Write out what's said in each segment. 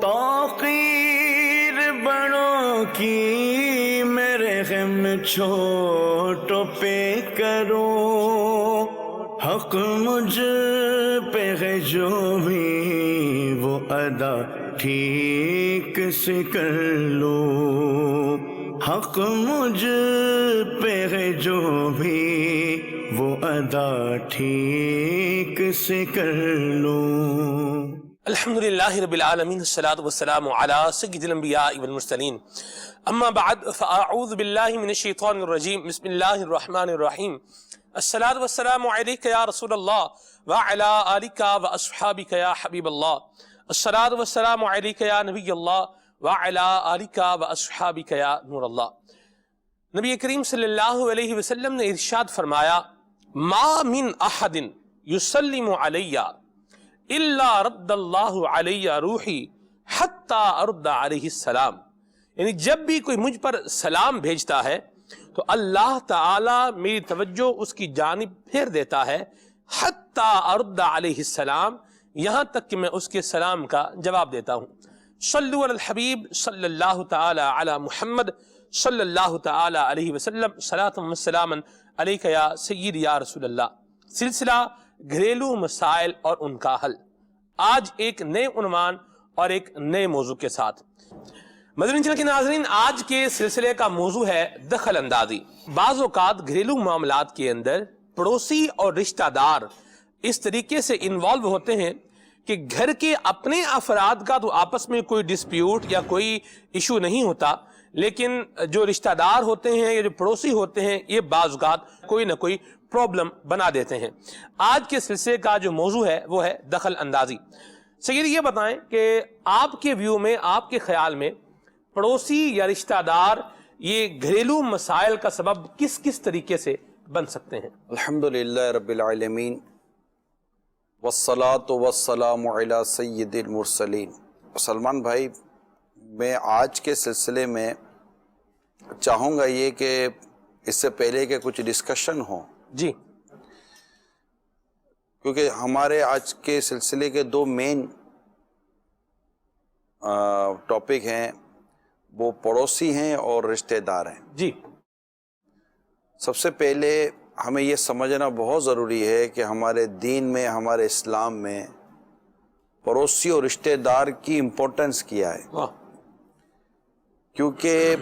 توقیر بڑوں کی میرے غم چھوٹوں پہ کرو، حق مجھ پہ ہے جو بھی وہ ادا ٹھیک سے کر لو، حق مجھ پہ ہے جو بھی وہ ادا ٹھیک سے کر لو۔ الحمدللہ رب العالمین، الصلاۃ والسلام علی سید الانبیاء والمرسلین، اما بعد فاعوذ باللہ من الشیطان الرجیم، بسم اللہ الرحمن الرحیم، الصلاۃ والسلام علیک یا رسول اللہ وعلی آلک واصحابک یا حبیب اللہ، الصلاۃ والسلام علیک یا نبی اللہ وعلی آلک واصحابک یا نور اللہ۔ نبی کریم صلی اللہ علیہ وسلم نے ارشاد فرمایا، ما من احد یسلم علی الا رد اللہ علیہ روحی حتی ارد علیہ السلام، یعنی جب بھی کوئی مجھ پر سلام بھیجتا ہے تو اللہ تعالی میری توجہ اس کی جانب پھیر دیتا ہے، حتی ارد علیہ السلام، یہاں تک کہ میں اس کے سلام کا جواب دیتا ہوں۔ صلو علی الحبیب صلی اللہ تعالی علی محمد صلی اللہ تعالی علیہ وسلم، صلاۃ و سلاما علیک یا سید یا رسول اللہ۔ سلسلہ گھریلو مسائل اور ان کا حل، آج ایک نئے عنوان اور ایک نئے موضوع کے ساتھ۔ مدنی چینل کے ناظرین، آج کے سلسلے کا موضوع ہے دخل اندازی۔ بعض اوقات گھریلو معاملات کے اندر پڑوسی اور رشتہ دار اس طریقے سے انوالو ہوتے ہیں کہ گھر کے اپنے افراد کا تو آپس میں کوئی ڈسپیوٹ یا کوئی ایشو نہیں ہوتا، لیکن جو رشتہ دار ہوتے ہیں یا جو پڑوسی ہوتے ہیں یہ بعض اوقات کوئی نہ کوئی پرابلم بنا دیتے ہیں۔ آج کے سلسلے کا جو موضوع ہے وہ ہے دخل اندازی۔ سید یہ بتائیں کہ آپ کے ویو میں، آپ کے خیال میں پڑوسی یا رشتہ دار یہ گھریلو مسائل کا سبب کس کس طریقے سے بن سکتے ہیں؟ الحمدللہ رب العالمین، والصلاة والسلام علی سید المرسلین۔ سلمان بھائی، میں آج کے سلسلے میں چاہوں گا یہ کہ اس سے پہلے کہ کچھ ڈسکشن ہو، جی، کیونکہ ہمارے آج کے سلسلے کے دو مین ٹاپک ہیں، وہ پڑوسی ہیں اور رشتہ دار ہیں۔ جی، سب سے پہلے ہمیں یہ سمجھنا بہت ضروری ہے کہ ہمارے دین میں، ہمارے اسلام میں پڑوسی اور رشتہ دار کی امپورٹنس کیا ہے۔ کیونکہ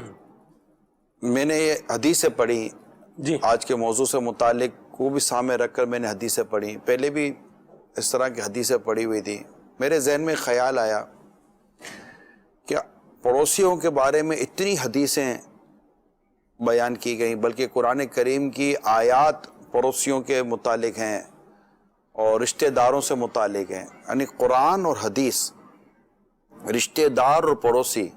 میں نے یہ حدیثیں پڑھی، جی، آج کے موضوع سے متعلق کو بھی سامنے رکھ کر میں نے حدیثیں پڑھی، پہلے بھی اس طرح کی حدیثیں پڑھی ہوئی تھی۔ میرے ذہن میں خیال آیا کہ پڑوسیوں کے بارے میں اتنی حدیثیں بیان کی گئیں، بلکہ قرآن کریم کی آیات پڑوسیوں کے متعلق ہیں اور رشتہ داروں سے متعلق ہیں، یعنی قرآن اور حدیث رشتہ دار اور پڑوسی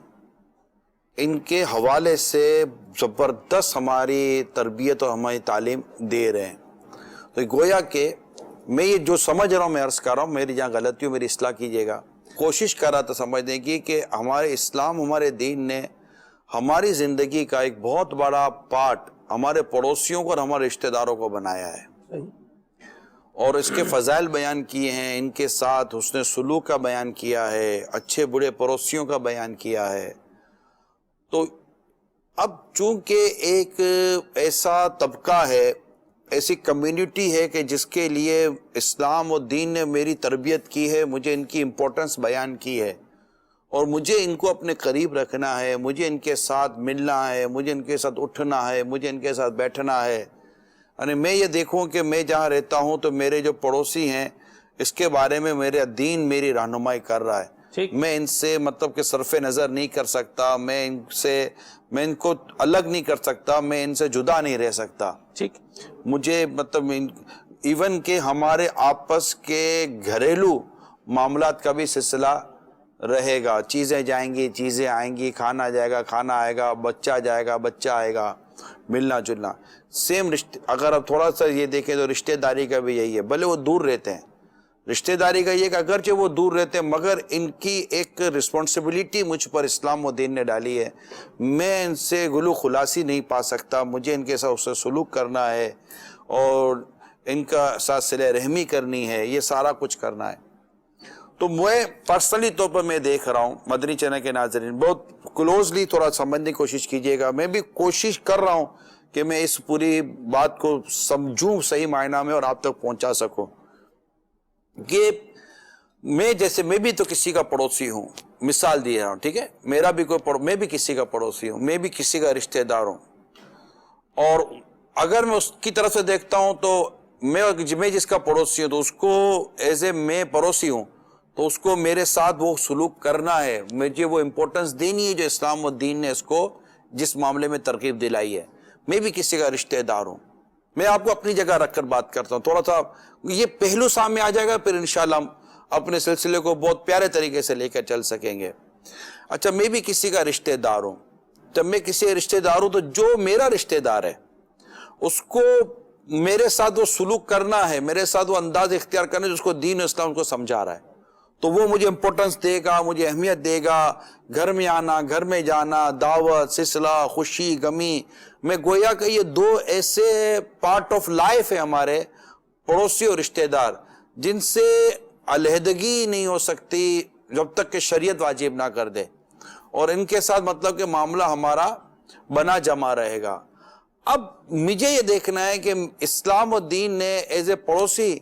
ان کے حوالے سے زبردست ہماری تربیت اور ہماری تعلیم دے رہے ہیں۔ تو گویا کہ میں یہ جو سمجھ رہا ہوں، میں عرض کر رہا ہوں، میری جہاں غلطی ہو میری اصلاح کیجیے گا، کوشش کر رہا تھا سمجھنے کی کہ ہمارے اسلام، ہمارے دین نے ہماری زندگی کا ایک بہت بڑا پارٹ ہمارے پڑوسیوں کو اور ہمارے رشتہ داروں کو بنایا ہے، اور اس کے فضائل بیان کیے ہیں، ان کے ساتھ حسن سلوک کا بیان کیا ہے، اچھے برے پڑوسیوں کا بیان کیا ہے۔ تو اب چونکہ ایک ایسا طبقہ ہے، ایسی کمیونٹی ہے کہ جس کے لیے اسلام اور دین نے میری تربیت کی ہے، مجھے ان کی امپورٹنس بیان کی ہے، اور مجھے ان کو اپنے قریب رکھنا ہے، مجھے ان کے ساتھ ملنا ہے، مجھے ان کے ساتھ اٹھنا ہے، مجھے ان کے ساتھ بیٹھنا ہے۔ یعنی میں یہ دیکھوں کہ میں جہاں رہتا ہوں تو میرے جو پڑوسی ہیں اس کے بارے میں میرا دین میری رہنمائی کر رہا ہے۔ میں ان سے مطلب کہ صرف نظر نہیں کر سکتا، میں ان کو الگ نہیں کر سکتا، میں ان سے جدا نہیں رہ سکتا۔ ٹھیک، مجھے مطلب ایون کہ ہمارے آپس کے گھریلو معاملات کا بھی سلسلہ رہے گا، چیزیں جائیں گی، چیزیں آئیں گی، کھانا جائے گا، کھانا آئے گا، بچہ جائے گا، بچہ آئے گا، ملنا جلنا سیم رشتے۔ اگر اب تھوڑا سا یہ دیکھیں تو رشتہ داری کا بھی یہی ہے، بھلے وہ دور رہتے ہیں، رشتہ داری کا یہ کہ اگرچہ وہ دور رہتے ہیں مگر ان کی ایک رسپانسبلٹی مجھ پر اسلام و دین نے ڈالی ہے، میں ان سے گلو خلاصی نہیں پا سکتا، مجھے ان کے ساتھ اس سے سلوک کرنا ہے اور ان کا ساتھ صلہ رحمی کرنی ہے، یہ سارا کچھ کرنا ہے۔ تو میں پرسنلی طور پر میں دیکھ رہا ہوں، مدنی چینل کے ناظرین بہت کلوزلی تھوڑا سمجھنے کی کوشش کیجئے گا، میں بھی کوشش کر رہا ہوں کہ میں اس پوری بات کو سمجھوں صحیح معنی میں اور آپ تک پہنچا سکوں کہ میں بھی تو کسی کا پڑوسی ہوں، مثال دے رہا ہوں، ٹھیک ہے، میں بھی کسی کا پڑوسی ہوں، میں بھی کسی کا رشتہ دار ہوں، اور اگر میں اس کی طرف سے دیکھتا ہوں تو میں جس کا پڑوسی ہوں تو اس کو ایز اے میں پڑوسی ہوں تو اس کو میرے ساتھ وہ سلوک کرنا ہے، مجھے وہ امپورٹنس دینی ہے جو اسلام و دین نے اس کو جس معاملے میں ترغیب دلائی ہے۔ میں بھی کسی کا رشتہ دار ہوں، میں آپ کو اپنی جگہ رکھ کر بات کرتا ہوں، تھوڑا سا یہ پہلو سامنے آ جائے گا، پھر انشاءاللہ ہم اپنے سلسلے کو بہت پیارے طریقے سے لے کر چل سکیں گے۔ اچھا، میں بھی کسی کا رشتہ دار ہوں، جب میں کسی کا رشتہ دار ہوں تو جو میرا رشتہ دار ہے اس کو میرے ساتھ وہ سلوک کرنا ہے، میرے ساتھ وہ انداز اختیار کرنا ہے جس کو دین و اسلام کو سمجھا رہا ہے، تو وہ مجھے امپورٹنس دے گا، مجھے اہمیت دے گا، گھر میں آنا، گھر میں جانا، دعوت، سلسلہ، خوشی، غمی، میں گویا کہ یہ دو ایسے پارٹ آف لائف ہے ہمارے پڑوسی اور رشتہ دار جن سے علیحدگی نہیں ہو سکتی جب تک کہ شریعت واجب نہ کر دے، اور ان کے ساتھ مطلب کہ معاملہ ہمارا بنا جمع رہے گا۔ اب مجھے یہ دیکھنا ہے کہ اسلام و دین نے ایز اے پڑوسی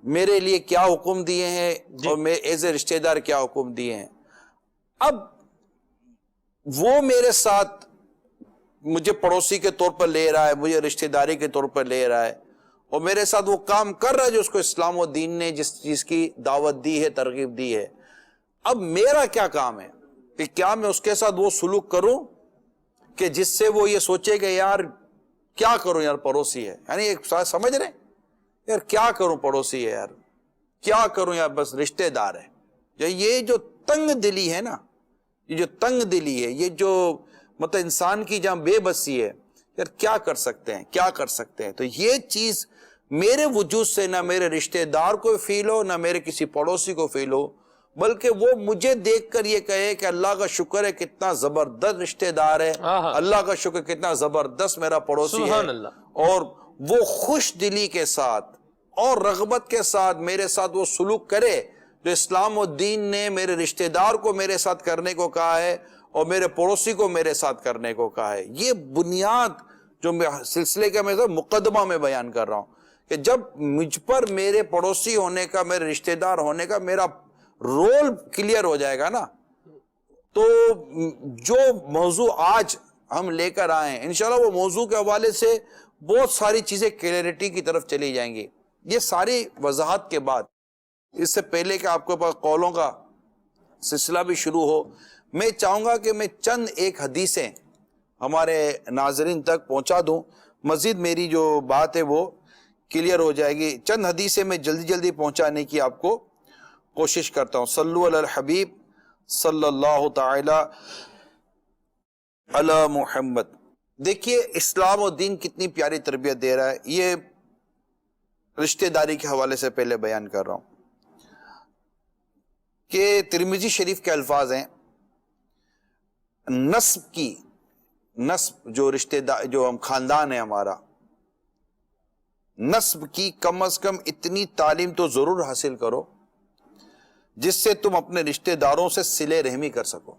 میرے لیے کیا حکم دیے ہیں اور میں ایز اے رشتہ دار کیا حکم دیے ہیں۔ اب وہ میرے ساتھ مجھے پڑوسی کے طور پر لے رہا ہے، مجھے رشتہ داری کے طور پر لے رہا ہے، اور میرے ساتھ وہ کام کر رہا ہے جو اس کو اسلام و دین نے جس چیز کی دعوت دی ہے، ترغیب دی ہے۔ اب میرا کیا کام ہے کہ کیا میں اس کے ساتھ وہ سلوک کروں کہ جس سے وہ یہ سوچے کہ یار کیا کروں یار، پڑوسی ہے، یعنی ایک سمجھ رہے یار کیا کروں، پڑوسی ہے یار کیا کروں یار، بس رشتہ دار ہے۔ یہ جو تنگ دلی ہے نا، یہ جو تنگ دلی ہے، یہ جو مطلب انسان کی جہاں بے بسی ہے، یار کیا کر سکتے ہیں، کیا کر سکتے ہیں، تو یہ چیز میرے وجود سے نہ میرے رشتہ دار کو فیل ہو، نہ میرے کسی پڑوسی کو فیل ہو، بلکہ وہ مجھے دیکھ کر یہ کہے کہ اللہ کا شکر ہے کتنا زبردست رشتہ دار ہے، اللہ کا شکر کتنا زبردست میرا پڑوسی ہے، اور وہ خوش دلی کے ساتھ اور رغبت کے ساتھ میرے ساتھ وہ سلوک کرے جو اسلام و دین نے میرے رشتہ دار کو میرے ساتھ کرنے کو کہا ہے اور میرے پڑوسی کو میرے ساتھ کرنے کو کہا ہے۔ یہ بنیاد جو میں سلسلے کا میں مقدمہ میں بیان کر رہا ہوں کہ جب مجھ پر میرے پڑوسی ہونے کا، میرے رشتہ دار ہونے کا میرا رول کلیئر ہو جائے گا نا، تو جو موضوع آج ہم لے کر آئے ہیں انشاءاللہ وہ موضوع کے حوالے سے بہت ساری چیزیں کلیئرٹی کی طرف چلی جائیں گی۔ یہ ساری وضاحت کے بعد، اس سے پہلے کہ آپ کے پاس قولوں کا سلسلہ بھی شروع ہو، میں چاہوں گا کہ میں چند ایک حدیثیں ہمارے ناظرین تک پہنچا دوں، مزید میری جو بات ہے وہ کلیئر ہو جائے گی۔ چند حدیثیں میں جلدی جلدی پہنچانے کی آپ کو کوشش کرتا ہوں۔ صلو علی الحبیب صلی اللہ تعالی علی محمد۔ دیکھیے اسلام و دین کتنی پیاری تربیت دے رہا ہے، یہ رشتہ داری کے حوالے سے پہلے بیان کر رہا ہوں کہ ترمذی شریف کے الفاظ ہیں، نسب جو رشتہ دار، جو ہم خاندان ہے ہمارا، نسب کی کم از کم اتنی تعلیم تو ضرور حاصل کرو جس سے تم اپنے رشتہ داروں سے صلہ رحمی کر سکو۔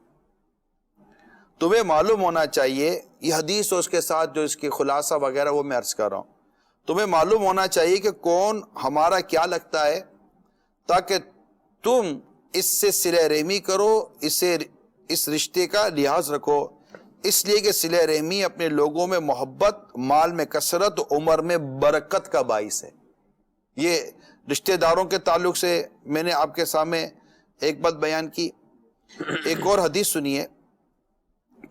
تمہیں معلوم ہونا چاہیے، یہ حدیث اور اس کے ساتھ جو اس کی خلاصہ وغیرہ وہ میں عرض کر رہا ہوں، تمہیں معلوم ہونا چاہیے کہ کون ہمارا کیا لگتا ہے تاکہ تم اس سے صلہ رحمی کرو، اس رشتے کا لحاظ رکھو، اس لیے کہ صلہ رحمی اپنے لوگوں میں محبت، مال میں کثرت، عمر میں برکت کا باعث ہے۔ یہ رشتہ داروں کے تعلق سے میں نے آپ کے سامنے ایک بات بیان کی۔ ایک اور حدیث سنیے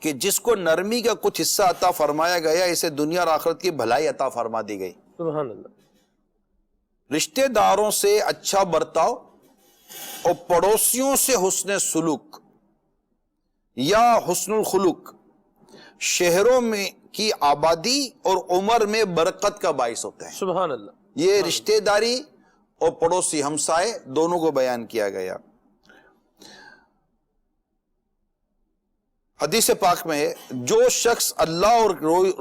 کہ جس کو نرمی کا کچھ حصہ عطا فرمایا گیا اسے دنیا اور آخرت کی بھلائی عطا فرما دی گئی۔ سبحان اللہ۔ رشتہ داروں سے اچھا برتاؤ اور پڑوسیوں سے حسن سلوک یا حسن الخلق شہروں میں کی آبادی اور عمر میں برکت کا باعث ہوتے ہیں۔ سبحان اللہ۔ یہ رشتہ داری اور پڑوسی ہمسائے دونوں کو بیان کیا گیا۔ حدیث پاک میں ہے، جو شخص اللہ اور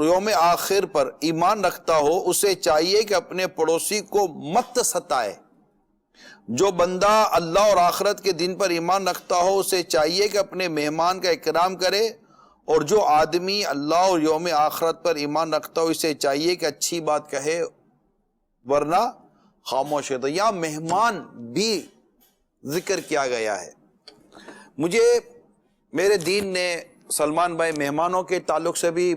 یوم آخر پر ایمان رکھتا ہو اسے چاہیے کہ اپنے پڑوسی کو مت ستائے، جو بندہ اللہ اور آخرت کے دن پر ایمان رکھتا ہو اسے چاہیے کہ اپنے مہمان کا اکرام کرے، اور جو آدمی اللہ اور یوم آخرت پر ایمان رکھتا ہو اسے چاہیے کہ اچھی بات کہے ورنہ خاموش ہے۔ تو یہاں مہمان بھی ذکر کیا گیا ہے۔ مجھے میرے دین نے سلمان بھائی مہمانوں کے تعلق سے بھی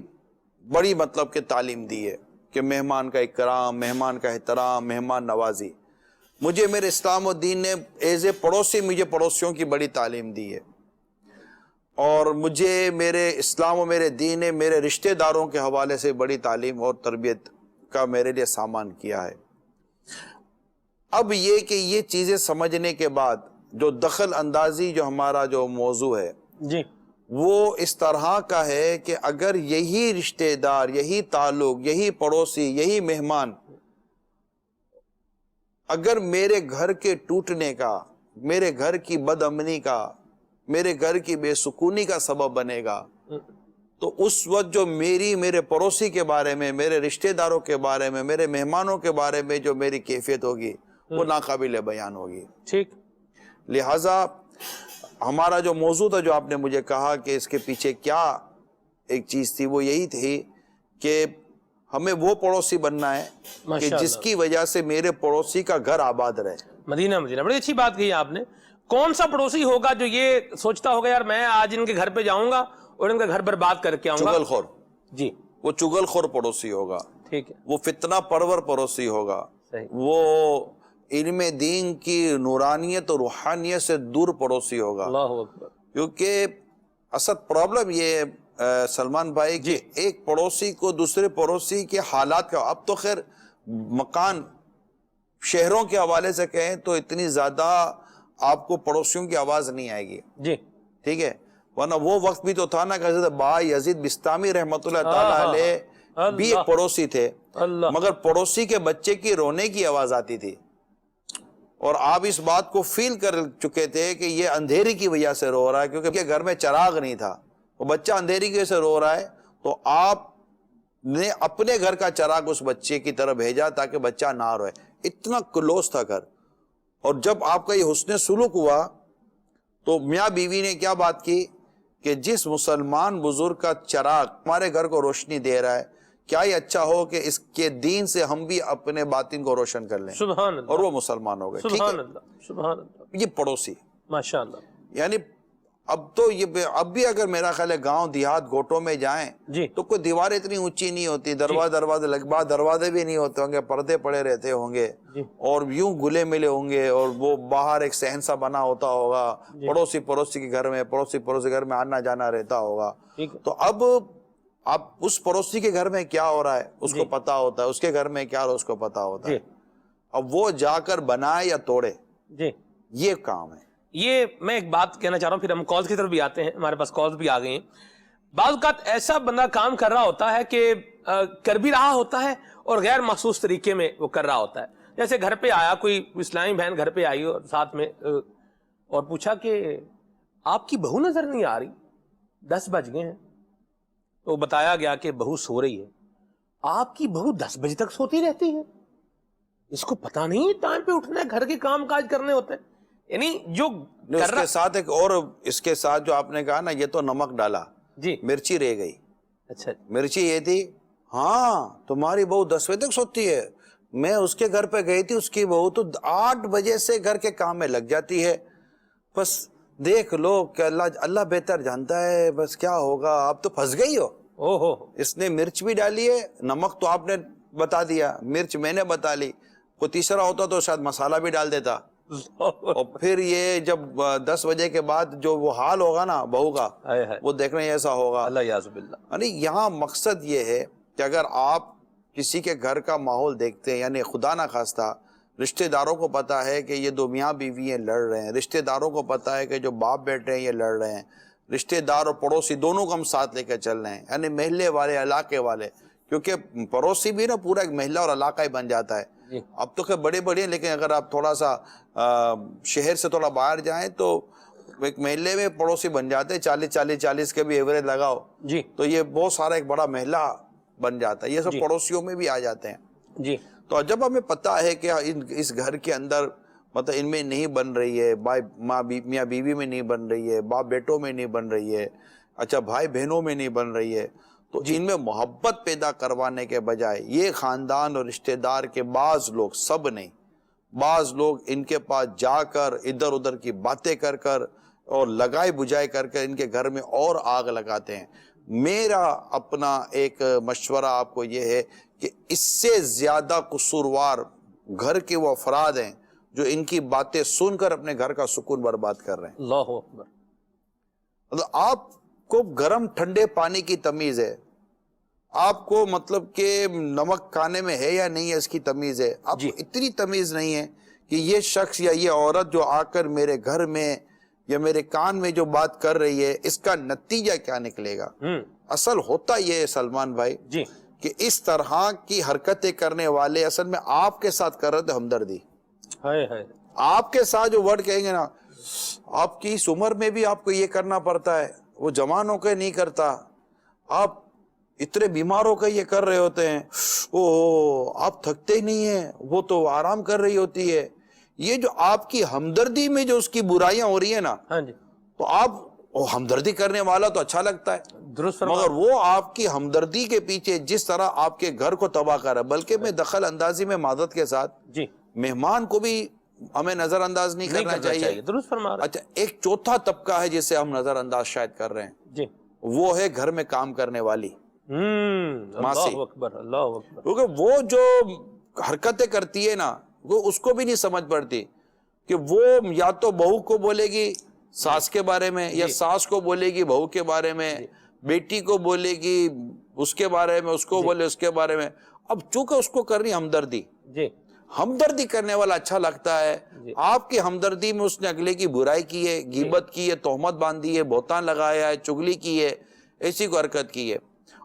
بڑی مطلب کہ تعلیم دی ہے کہ مہمان کا اکرام، مہمان کا احترام، مہمان نوازی۔ مجھے میرے اسلام و دین نے ایز اے پڑوسی مجھے پڑوسیوں کی بڑی تعلیم دی ہے، اور مجھے میرے اسلام و میرے دین نے میرے رشتہ داروں کے حوالے سے بڑی تعلیم اور تربیت کا میرے لیے سامان کیا ہے۔ اب یہ کہ یہ چیزیں سمجھنے کے بعد جو دخل اندازی جو ہمارا جو موضوع ہے جی وہ اس طرح کا ہے کہ اگر یہی رشتہ دار، یہی تعلق، یہی پڑوسی، یہی مہمان اگر میرے گھر کے ٹوٹنے کا، میرے گھر کی بد امنی کا، میرے گھر کی بے سکونی کا سبب بنے گا، تو اس وقت جو میرے پڑوسی کے بارے میں، میرے رشتہ داروں کے بارے میں، میرے مہمانوں کے بارے میں جو میری کیفیت ہوگی وہ ناقابل بیان ہوگی۔ ٹھیک۔ لہٰذا ہمارا جو موضوع تھا، جو آپ نے مجھے کہا کہ اس کے پیچھے کیا ایک چیز تھی، وہ یہی تھی کہ ہمیں وہ پڑوسی بننا ہے کہ جس کی وجہ سے میرے پڑوسی کا گھر آباد رہے۔ مدینہ بڑی اچھی بات کہی آپ نے۔ کون سا پڑوسی ہوگا جو یہ سوچتا ہوگا یار میں آج ان کے گھر پہ جاؤں گا اور ان کا گھر برباد کر کے آؤں گا؟ چغل خور، جی وہ چغل خور پڑوسی ہوگا، ٹھیک ہے، وہ فتنہ پرور پڑوسی ہوگا، صحیح، وہ علم دین کی نورانیت اور روحانیت سے دور پڑوسی ہوگا۔ اللہ اکبر۔ کیونکہ اصل پرابلم یہ سلمان بھائی کہ ایک پڑوسی کو دوسرے پڑوسی کے حالات کا، اب تو خیر مکان شہروں کے حوالے سے کہیں تو اتنی زیادہ آپ کو پڑوسیوں کی آواز نہیں آئے گی، جی ٹھیک ہے، ورنہ وہ وقت بھی تو تھا نا کہ حضرت با یزید بستامی رحمۃ اللہ تعالیٰ علیہ بھی ایک پڑوسی تھے، مگر پڑوسی کے بچے کی رونے کی آواز آتی تھی، اور آپ اس بات کو فیل کر چکے تھے کہ یہ اندھیری کی وجہ سے رو رہا ہے، کیونکہ گھر میں چراغ نہیں تھا، وہ بچہ اندھیری کی وجہ سے رو رہا ہے، تو آپ نے اپنے گھر کا چراغ اس بچے کی طرف بھیجا تاکہ بچہ نہ روئے۔ اتنا کلوز تھا گھر، اور جب آپ کا یہ حسن سلوک ہوا تو میاں بیوی نے کیا بات کی کہ جس مسلمان بزرگ کا چراغ ہمارے گھر کو روشنی دے رہا ہے، کیا یہ اچھا ہو کہ اس کے دین سے ہم بھی اپنے باطن کو روشن کر لیں، سبحان اللہ، اور وہ مسلمان ہو گئے۔ ٹھیک سبحان ہے، اللہ، سبحان اللہ، یہ پڑوسی، ماشاءاللہ۔ یعنی اب تو یہ اب بھی اگر میرا خیال ہے گاؤں دیہات گھوٹوں میں جائیں جی تو کوئی دیواریں اتنی اونچی نہیں ہوتی، دروازے بھی نہیں ہوتے ہوں گے، پردے پڑے رہتے ہوں گے، جی اور یوں گلے ملے ہوں گے، اور وہ باہر ایک صحن سا بنا ہوتا ہوگا، پڑوسی کے گھر میں، پڑوسی گھر میں آنا جانا رہتا ہوگا۔ ٹھیک ہے، تو اب اس پڑوسی کے گھر میں کیا ہو رہا ہے اس کو پتا ہوتا ہے، اس کے گھر میں کیا ہو رہا ہے اس کو پتا ہوتا ہے۔ اب وہ جا کر بنائے یا توڑے، جی یہ کام ہے۔ یہ میں ایک بات کہنا چاہ رہا ہوں، پھر ہم کالز کی طرف بھی آتے ہیں، ہمارے پاس کالز بھی آ گئی ہیں۔ بعض اوقات ایسا بندہ کام کر رہا ہوتا ہے کہ کر بھی رہا ہوتا ہے اور غیر مخصوص طریقے میں وہ کر رہا ہوتا ہے۔ جیسے گھر پہ آیا کوئی اسلامی بہن، گھر پہ آئی اور ساتھ میں اور پوچھا کہ آپ کی بہو نظر نہیں آ رہی، 10 بج گئے ہیں، تو بتایا گیا کہ بہو سو رہی ہے۔ آپ کی بہو 10 بجے تک سوتی رہتی ہے، اس کو پتا نہیں ٹائم پہ اٹھنا ہے، گھر کے کام کاج کرنے ہوتے ہیں۔ یعنی جو اس کے ساتھ ایک اور، اس کے ساتھ جو آپ نے کہا نا یہ تو نمک ڈالا، جی مرچی رہ گئی۔ اچھا، مرچی یہ تھی، ہاں تمہاری بہو 10 بجے تک سوتی ہے، میں اس کے گھر پہ گئی تھی، اس کی بہو تو 8 بجے سے گھر کے کام میں لگ جاتی ہے، بس دیکھ لو کہ اللہ بہتر جانتا ہے بس کیا ہوگا، اب تو پھنس گئی ہو۔ اوہو، اس نے مرچ بھی ڈالی ہے، نمک تو آپ نے بتا دیا، مرچ میں نے بتا لی، کوئی تیسرا ہوتا تو شاید مسالہ بھی ڈال دیتا۔ اور پھر یہ جب 10 بجے کے بعد جو وہ حال ہوگا نا بہو کا، وہ دیکھنے ایسا ہوگا۔ اللہ یعذ باللہ۔ یعنی یہاں مقصد یہ ہے کہ اگر آپ کسی کے گھر کا ماحول دیکھتے ہیں، یعنی خدا نہ خواستہ رشتہ داروں کو پتا ہے کہ یہ دو میاں بیوی ہیں لڑ رہے ہیں، رشتہ داروں کو پتا ہے کہ جو باپ بیٹے ہیں یہ لڑ رہے ہیں، رشتہ دار اور پڑوسی دونوں کو ہم ساتھ لے کے چل رہے ہیں، یعنی محلے والے، علاقے والے، کیونکہ پڑوسی بھی نا پورا ایک محلہ اور علاقہ ہی بن جاتا ہے۔ اب تو خیر بڑے بڑے ہیں، لیکن اگر آپ تھوڑا سا شہر سے تھوڑا باہر جائیں تو ایک محلے میں پڑوسی بن جاتے ہیں، 40 کے بھی ایوریج لگاؤ جی تو یہ بہت سارا ایک بڑا محلہ بن جاتا ہے، یہ سب پڑوسیوں میں بھی آ جاتے ہیں۔ جی تو جب ہمیں پتہ ہے کہ اس گھر کے اندر مطلب ان میں نہیں بن رہی ہے، میاں بیوی میں نہیں بن رہی ہے، باپ بیٹوں میں نہیں بن رہی ہے، اچھا بھائی بہنوں میں نہیں بن رہی ہے، تو ان میں محبت پیدا کروانے کے بجائے یہ خاندان اور رشتہ دار کے بعض لوگ، سب نہیں، بعض لوگ ان کے پاس جا کر ادھر ادھر کی باتیں کر کر اور لگائے بجھائے کر کے ان کے گھر میں اور آگ لگاتے ہیں۔ میرا اپنا ایک مشورہ آپ کو یہ ہے کہ اس سے زیادہ قصوروار گھر کے وہ افراد ہیں جو ان کی باتیں سن کر اپنے گھر کا سکون برباد کر رہے ہیں۔ اللہ اکبر۔ مطلب آپ کو گرم ٹھنڈے پانی کی تمیز ہے، آپ کو مطلب کہ نمک کھانے میں ہے یا نہیں ہے اس کی تمیز ہے، آپ کو اتنی تمیز نہیں ہے کہ یہ شخص یا یہ عورت جو آ کر میرے گھر میں یا میرے کان میں جو بات کر رہی ہے اس کا نتیجہ کیا نکلے گا۔ اصل ہوتا یہ ہے سلمان بھائی کہ اس طرح کی حرکتیں کرنے والے اصل میں آپ کے ساتھ کر رہے تھے ہمدردی۔ آپ کے ساتھ جو ورڈ کہیں گے نا، آپ کی اس عمر میں بھی آپ کو یہ کرنا پڑتا ہے، وہ جوان ہو کے نہیں کرتا، آپ اتنے بیمار ہو کے یہ کر رہے ہوتے ہیں، آپ تھکتے ہی نہیں ہیں، وہ تو آرام کر رہی ہوتی ہے۔ یہ جو آپ کی ہمدردی میں جو اس کی برائیاں ہو رہی ہیں نا، تو آپ ہمدردی کرنے والا تو اچھا لگتا ہے، مگر وہ آپ کی ہمدردی کے پیچھے جس طرح آپ کے گھر کو تباہ کر رہا ہے، بلکہ میں دخل اندازی میں معذرت کے ساتھ مہمان کو بھی ہمیں نظر انداز نہیں کرنا چاہیے۔ درست فرما رہے۔ اچھا، ایک چوتھا طبقہ ہے جسے ہم نظر انداز شاید کر رہے ہیں، وہ ہے گھر میں کام کرنے والی ماسی۔ اللہ اکبر، اللہ اکبر۔ کیونکہ وہ جو حرکتیں کرتی ہے نا، وہ اس کو بھی نہیں سمجھ پڑتی کہ وہ یا تو بہو کو بولے گی ساس کے بارے میں، یا ساس کو بولے گی بہو کے بارے میں، بیٹی کو بولے گی اس کے بارے میں، اس کو بولے اس کے بارے میں۔ اب چونکہ اس کو کرنی ہمدردی، ہمدردی کرنے والا اچھا لگتا ہے، آپ کی ہمدردی میں اس نے اگلے کی برائی کی ہے، غیبت کی ہے، تہمت باندھی ہے، بہتان لگایا ہے، چگلی کی ہے، ایسی کو حرکت کی ہے،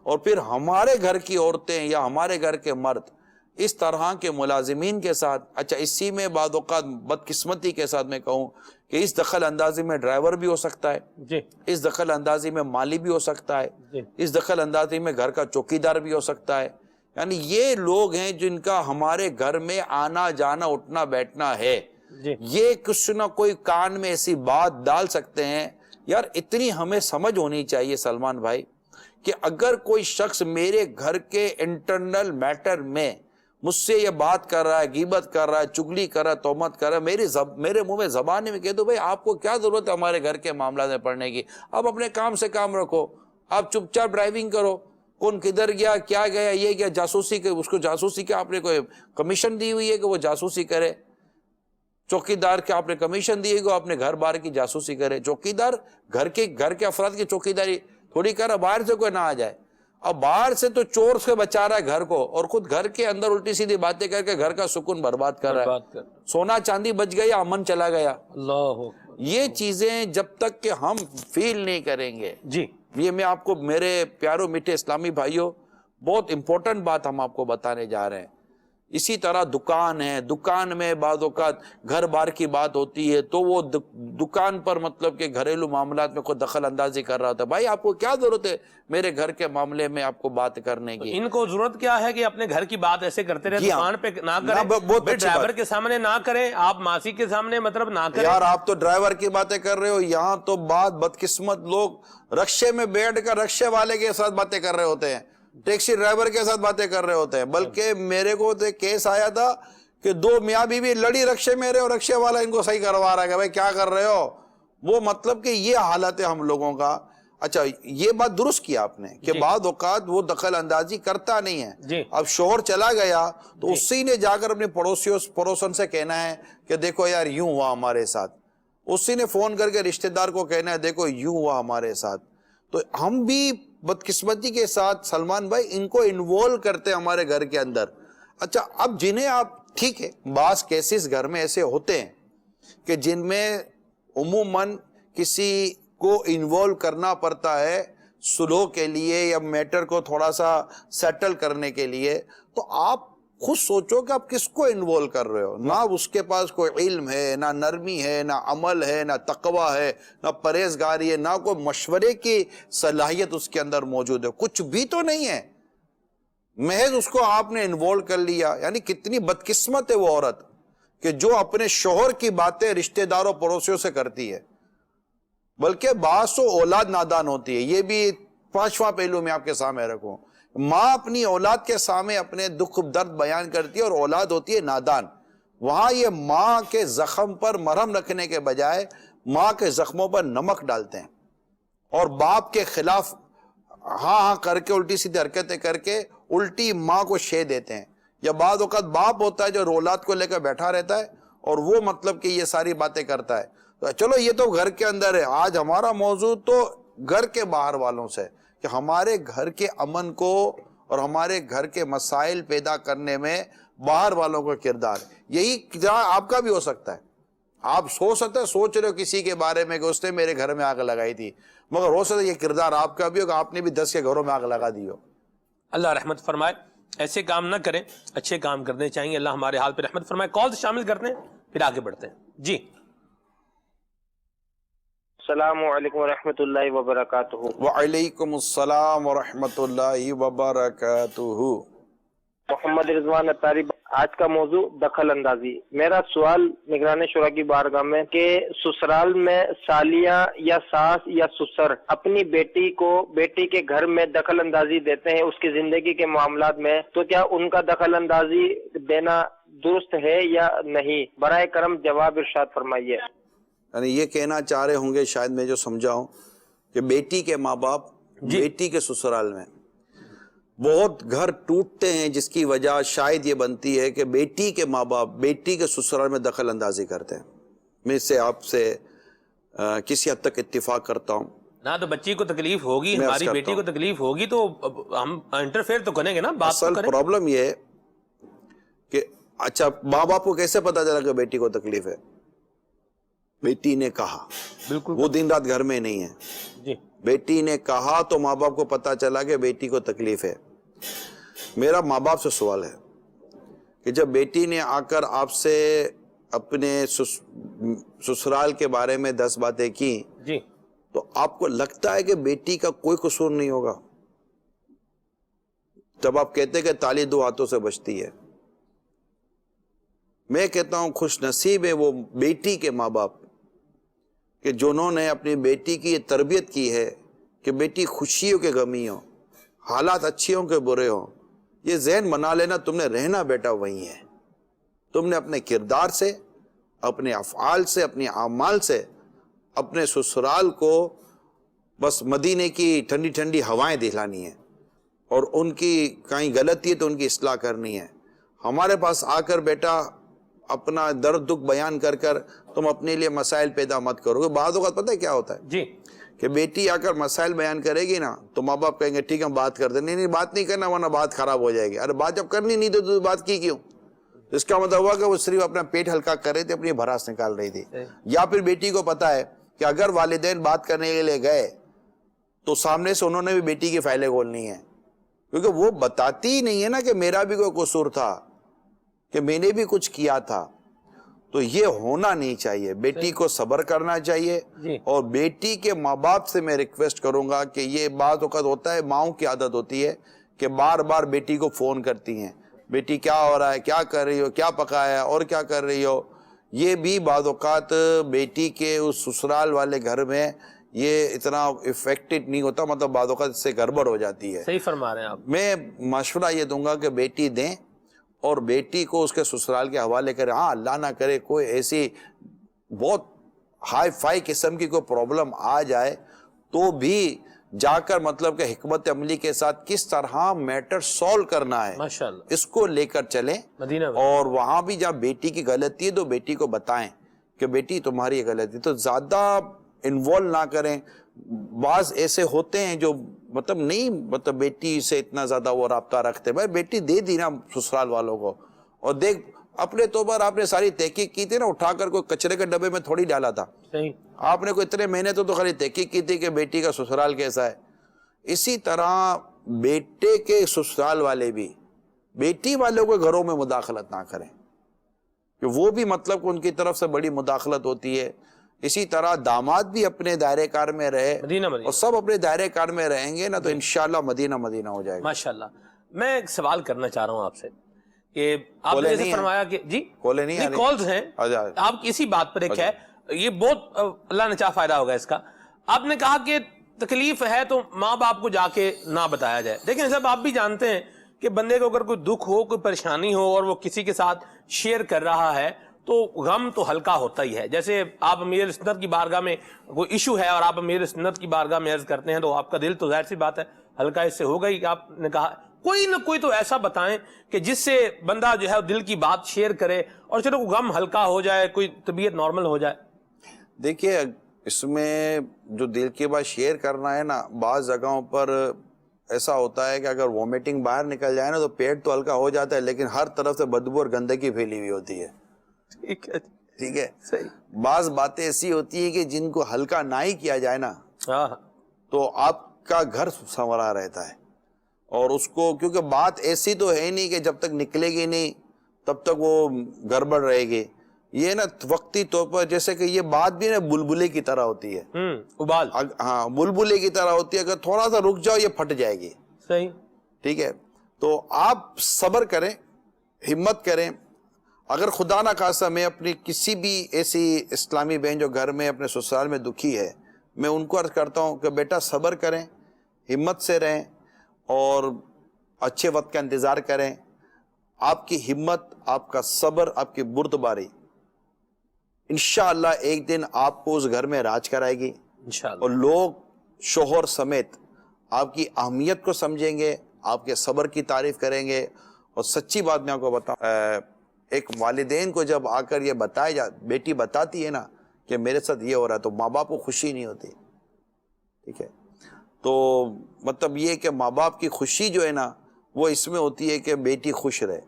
اور پھر ہمارے گھر کی عورتیں یا ہمارے گھر کے مرد اس طرح کے ملازمین کے ساتھ، اچھا اسی میں بعض اوقات بدقسمتی کے ساتھ میں کہوں کہ اس دخل اندازی میں ڈرائیور بھی ہو سکتا ہے، اس دخل اندازی میں مالی بھی ہو سکتا ہے، اس دخل اندازی میں گھر کا چوکیدار بھی ہو سکتا ہے۔ یعنی یہ لوگ ہیں جن کا ہمارے گھر میں آنا جانا اٹھنا بیٹھنا ہے، یہ کچھ نہ کوئی کان میں ایسی بات ڈال سکتے ہیں۔ یار اتنی ہمیں سمجھ ہونی چاہیے سلمان بھائی کہ اگر کوئی شخص میرے گھر کے انٹرنل میٹر میں مجھ سے یہ بات کر رہا ہے، غیبت کر رہا ہے، چگلی کر رہا ہے، تہمت کر رہا ہے، میرے منہ میں زبان میں کہہ دو بھائی آپ کو کیا ضرورت ہے ہمارے گھر کے معاملات میں پڑھنے کی، آپ اپنے کام سے کام رکھو، آپ چپ چاپ ڈرائیونگ کرو، کون کدھر گیا کیا گیا یہ کیا، جاسوسی کے اس کو جاسوسی کے آپ نے کوئی کمیشن دی ہوئی ہے کہ وہ جاسوسی کرے، چوکیدار کے آپ نے کمیشن دی ہے کہ اپنے گھر بار کی جاسوسی کرے، چوکیدار گھر کے افراد کی چوکیداری تھوڑی کر رہا، باہر سے کوئی نہ آ جائے، اب باہر سے تو چور سے بچا رہا ہے گھر کو، اور خود گھر کے اندر الٹی سیدھی باتیں کر کے گھر کا سکون برباد کر رہا ہے، سونا چاندی بچ گیا، امن چلا گیا۔ اللہ یہ چیزیں جب تک کہ ہم فیل نہیں کریں گے، یہ میں آپ کو میرے پیاروں میٹھے اسلامی بھائیوں بہت امپورٹنٹ بات ہم آپ کو بتانے جا رہے ہیں۔ اسی طرح دکان ہے، دکان میں بعض اوقات گھر بار کی بات ہوتی ہے تو وہ دکان پر مطلب کہ گھریلو معاملات میں کوئی دخل اندازی کر رہا ہوتا ہے، بھائی آپ کو کیا ضرورت ہے میرے گھر کے معاملے میں آپ کو بات کرنے کی؟ ان کو ضرورت کیا ہے کہ اپنے گھر کی بات ایسے کرتے رہے، دکان پہ نہ کریں، ڈرائیور کے سامنے نہ کریں، آپ ماسی کے سامنے مطلب نہ کریں۔ یار آپ تو ڈرائیور کی باتیں کر رہے ہو، یہاں تو بات بدقسمت لوگ رکشے میں بیٹھ کر رکشے والے کے ساتھ باتیں کر رہے ہوتے ہیں، ٹیکسی ڈرائیور کے ساتھ باتیں کر رہے ہوتے ہیں۔ بلکہ میرے کو تو کیس آیا تھا کہ دو میاں بیوی لڑی رکشے میں رہے اور رکشے والا ان کو صحیح کروا رہا ہے کہ بھائی کیا کر رہے ہو، وہ مطلب کہ یہ حالت ہے ہم لوگوں کا۔ اچھا یہ بات درست کیا آپ نے کہ بعض اوقات وہ دخل اندازی کرتا نہیں ہے، اب شوہر چلا گیا تو اسی نے جا کر اپنے پڑوسن سے کہنا ہے کہ دیکھو یار یوں ہوا ہمارے ساتھ، اسی نے فون کر کے رشتہ دار کو کہنا ہے دیکھو یوں ہوا ہمارے ساتھ۔ تو ہم بھی بدقسمتی کے ساتھ سلمان بھائی ان کو انوالو کرتے ہمارے گھر کے اندر۔ اچھا اب جنہیں آپ ٹھیک ہے بعض کیسز گھر میں ایسے ہوتے ہیں کہ جن میں عموماً کسی کو انوالو کرنا پڑتا ہے سلو کے لیے یا میٹر کو تھوڑا سا سیٹل کرنے کے لیے، تو آپ خود سوچو کہ آپ کس کو انوالو کر رہے ہو، نہ اس کے پاس کوئی علم ہے، نہ نرمی ہے، نہ عمل ہے، نہ تقوی ہے، نہ پرہیزگاری ہے، نہ کوئی مشورے کی صلاحیت اس کے اندر موجود ہے، کچھ بھی تو نہیں ہے، محض اس کو آپ نے انوالو کر لیا۔ یعنی کتنی بدقسمت ہے وہ عورت کہ جو اپنے شوہر کی باتیں رشتہ داروں پڑوسیوں سے کرتی ہے، بلکہ بعض تو اولاد نادان ہوتی ہے. یہ بھی پانچواں پہلو میں آپ کے سامنے رکھوں. ماں اپنی اولاد کے سامنے اپنے دکھ درد بیان کرتی ہے اور اولاد ہوتی ہے نادان. وہاں یہ ماں کے زخم پر مرہم رکھنے کے بجائے ماں کے زخموں پر نمک ڈالتے ہیں اور باپ کے خلاف ہاں کر کے الٹی سیدھی حرکتیں کر کے الٹی ماں کو شے دیتے ہیں. یا بعض اوقات باپ ہوتا ہے جو اولاد کو لے کر بیٹھا رہتا ہے اور وہ مطلب کہ یہ ساری باتیں کرتا ہے. تو چلو یہ تو گھر کے اندر ہے. آج ہمارا موضوع تو گھر کے باہر والوں سے، کہ ہمارے گھر کے امن کو اور ہمارے گھر کے مسائل پیدا کرنے میں باہر والوں کا کردار. یہی کردار آپ کا بھی ہو سکتا ہے. آپ سوچ رہے ہو کسی کے بارے میں کہ اس نے میرے گھر میں آگ لگائی تھی، مگر ہو سکتا ہے یہ کردار آپ کا بھی ہو کہ آپ نے بھی 10 کے گھروں میں آگ لگا دی ہو. اللہ رحمت فرمائے. ایسے کام نہ کریں، اچھے کام کرنے چاہیے. اللہ ہمارے حال پہ رحمت فرمائے. کال شامل کرتے ہیں پھر آگے بڑھتے ہیں. جی السلام علیکم ورحمۃ اللہ وبرکاتہ. وعلیکم السلام ورحمۃ اللہ وبرکاتہ. محمد رضوان اتاری. آج کا موضوع دخل اندازی. میرا سوال نگران شورا کی بارگاہ میں کہ سسرال میں سالیاں یا ساس یا سسر اپنی بیٹی کے گھر میں دخل اندازی دیتے ہیں اس کی زندگی کے معاملات میں، تو کیا ان کا دخل اندازی دینا درست ہے یا نہیں؟ برائے کرم جواب ارشاد فرمائیے. یعنی یہ کہنا چاہ رہے ہوں گے شاید میں جو سمجھا ہوں کہ بیٹی کے ماں باپ بیٹی کے سسرال میں بہت گھر ٹوٹتے ہیں، جس کی وجہ شاید یہ بنتی ہے کہ بیٹی کے ماں باپ بیٹی کے سسرال میں دخل اندازی کرتے ہیں. میں اس سے آپ سے کسی حد تک اتفاق کرتا ہوں. نہ تو بچی کو تکلیف ہوگی، ہماری بیٹی کو تکلیف ہوگی تو ہم انٹرفیئر تو کریں گے نا. اصل پرابلم یہ ہے کہ اچھا ماں باپ کو کیسے پتا چلا کہ بیٹی کو تکلیف ہے؟ بیٹی نے کہا. بالکل وہ دن رات گھر میں نہیں ہے. جی بیٹی نے کہا تو ماں باپ کو پتا چلا کہ بیٹی کو تکلیف ہے. میرا ماں باپ سے سوال ہے کہ جب بیٹی نے آ کر آپ سے اپنے سسرال کے بارے میں 10 باتیں کی جی تو آپ کو لگتا ہے کہ بیٹی کا کوئی قصور نہیں ہوگا؟ جب آپ کہتے کہ تالی 2 ہاتھوں سے بجتی ہے، میں کہتا ہوں خوش نصیب ہے وہ بیٹی کے ماں باپ کہ جنہوں نے اپنی بیٹی کی یہ تربیت کی ہے کہ بیٹی خوشیوں کے غمی ہو، حالات اچھے ہوں کہ برے ہوں، یہ ذہن بنا لینا تم نے رہنا بیٹا وہی ہے. تم نے اپنے کردار سے، اپنے افعال سے، اپنے اعمال سے اپنے سسرال کو بس مدینے کی ٹھنڈی ٹھنڈی ہوائیں دلانی ہیں اور ان کی کہیں غلطی ہے تو ان کی اصلاح کرنی ہے. ہمارے پاس آ کر بیٹا اپنا درد دکھ بیان کر کر تم اپنے لیے مسائل پیدا مت کرو گے. بعض اوقات پتہ ہے کیا ہوتا ہے جی کہ بیٹی آ کر مسائل بیان کرے گی نا تو ماں باپ کہیں گے ٹھیک ہے ہم بات کرتے. نہیں بات نہیں کرنا ورنہ بات خراب ہو جائے گی. ارے بات جب کرنی نہیں تو بات کی کیوں؟ اس کا مطلب ہوا کہ وہ صرف اپنا پیٹ ہلکا کر رہی تھی، اپنی بھڑاس نکال رہی تھی. یا پھر بیٹی کو پتا ہے کہ اگر والدین بات کرنے کے لیے گئے تو سامنے سے انہوں نے بھی بیٹی کی فائلیں کھولنی ہے، کیونکہ وہ بتاتی ہی نہیں ہے نا کہ میرا بھی کوئی قصور تھا، کہ میں نے بھی کچھ کیا تھا. تو یہ ہونا نہیں چاہیے. بیٹی کو صبر کرنا چاہیے. اور بیٹی کے ماں باپ سے میں ریکویسٹ کروں گا کہ یہ بعض اوقات ہوتا ہے، ماؤں کی عادت ہوتی ہے کہ بار بار بیٹی کو فون کرتی ہیں، بیٹی کیا ہو رہا ہے، کیا کر رہی ہو، کیا پکایا اور کیا کر رہی ہو. یہ بھی بعض اوقات بیٹی کے اس سسرال والے گھر میں یہ اتنا افیکٹڈ نہیں ہوتا، مطلب بعض اوقات اس سے گڑبڑ ہو جاتی ہے. صحیح فرما رہے ہیں آپ. میں مشورہ یہ دوں گا کہ بیٹی دیں اور بیٹی کو اس کے سسرال کے حوالے کریں. ہاں اللہ نہ کرے کوئی ایسی بہت ہائی فائی قسم کی کوئی پرابلم آ جائے تو بھی جا کر مطلب کہ حکمت عملی کے ساتھ کس طرح میٹر سولو کرنا ہے ماشاءاللہ اس کو لے کر چلیں. مدینہ میں اور وہاں بھی جب بیٹی کی غلطی ہے تو بیٹی کو بتائیں کہ بیٹی تمہاری غلطی، تو زیادہ انوالو نہ کریں. بعض ایسے ہوتے ہیں جو مطلب بیٹی سے اتنا زیادہ وہ رابطہ رکھتے. بھائی بیٹی دے دی نا سسرال والوں کو، اور دیکھ اپنے طور پر آپ نے ساری تحقیق کی تھی نا، اٹھا کر کوئی کچرے کے ڈبے میں تھوڑی ڈالا تھا. صحیح. آپ نے کوئی اتنے مہینے تو خالی تحقیق کی تھی کہ بیٹی کا سسرال کیسا ہے. اسی طرح بیٹے کے سسرال والے بھی بیٹی والوں کے گھروں میں مداخلت نہ کریں کہ وہ بھی مطلب ان کی طرف سے بڑی مداخلت ہوتی ہے. اسی طرح داماد بھی اپنے دائرے کار میں رہے مدینہ اور سب اپنے دائرے کار میں رہیں گے نا تو انشاءاللہ مدینہ مدینہ ہو جائے گا. ماشاءاللہ. میں ایک سوال کرنا چاہ رہا ہوں آپ سے کہ آپ نے جیسے فرمایا کہ جی کولے نہیں کالز ہیں آپ کی اسی بات پر ایک ہے، یہ بہت اللہ نے چاہ فائدہ ہوگا اس کا. آپ نے کہا کہ تکلیف ہے تو ماں باپ کو جا کے نہ بتایا جائے. دیکھیں صاحب آپ بھی جانتے ہیں کہ بندے کو اگر کوئی دکھ ہو، کوئی پریشانی ہو اور وہ کسی کے ساتھ شیئر کر رہا ہے تو غم تو ہلکا ہوتا ہی ہے. جیسے آپ امیر سنت کی بارگاہ میں کوئی ایشو ہے اور آپ امیر سنت کی بارگاہ میں عرض کرتے ہیں تو آپ کا دل تو ظاہر سی بات ہے ہلکا اس سے ہوگا ہی. آپ نے کہا کوئی نہ کوئی تو ایسا بتائیں کہ جس سے بندہ جو ہے دل کی بات شیئر کرے اور چلو غم ہلکا ہو جائے، کوئی طبیعت نارمل ہو جائے. دیکھیے اس میں جو دل کی بات شیئر کرنا ہے نا، بعض جگہوں پر ایسا ہوتا ہے کہ اگر وومیٹنگ باہر نکل جائے نا تو پیٹ تو ہلکا ہو جاتا ہے، لیکن ہر طرف سے بدبو اور گندگی پھیلی ہوئی ہوتی ہے. ٹھیک ہے. بعض باتیں ایسی ہوتی ہیں کہ جن کو ہلکا نہ ہی کیا جائے نا تو آپ کا گھر سنورا رہتا ہے. اور اس کو کیونکہ بات ایسی تو ہے نہیں کہ جب تک نکلے گی نہیں تب تک وہ گڑبڑ رہے گی. یہ نا وقتی طور پر جیسے کہ یہ بات بھی نا بلبلے کی طرح ہوتی ہے، ابال. ہاں بلبلے کی طرح ہوتی ہے، اگر تھوڑا سا رک جاؤ یہ پھٹ جائے گی. صحیح. ٹھیک ہے. تو آپ صبر کریں، ہمت کریں. اگر خدا نہ خواستہ میں اپنی کسی بھی ایسی اسلامی بہن جو گھر میں اپنے سسرال میں دکھی ہے، میں ان کو عرض کرتا ہوں کہ بیٹا صبر کریں، ہمت سے رہیں اور اچھے وقت کا انتظار کریں. آپ کی ہمت، آپ کا صبر، آپ کی بردباری انشاءاللہ ایک دن آپ کو اس گھر میں راج کرائے گی انشاءاللہ. اور لوگ شوہر سمیت آپ کی اہمیت کو سمجھیں گے، آپ کے صبر کی تعریف کریں گے. اور سچی بات میں آپ کو بتاؤں، ایک والدین کو جب آ کر یہ بیٹی بتاتی ہے نا کہ میرے ساتھ یہ ہو رہا ہے تو ماں باپ کو خوشی نہیں ہوتی. ٹھیک ہے. تو مطلب یہ کہ ماں باپ کی خوشی جو ہے نا وہ اس میں ہوتی ہے کہ بیٹی خوش رہے.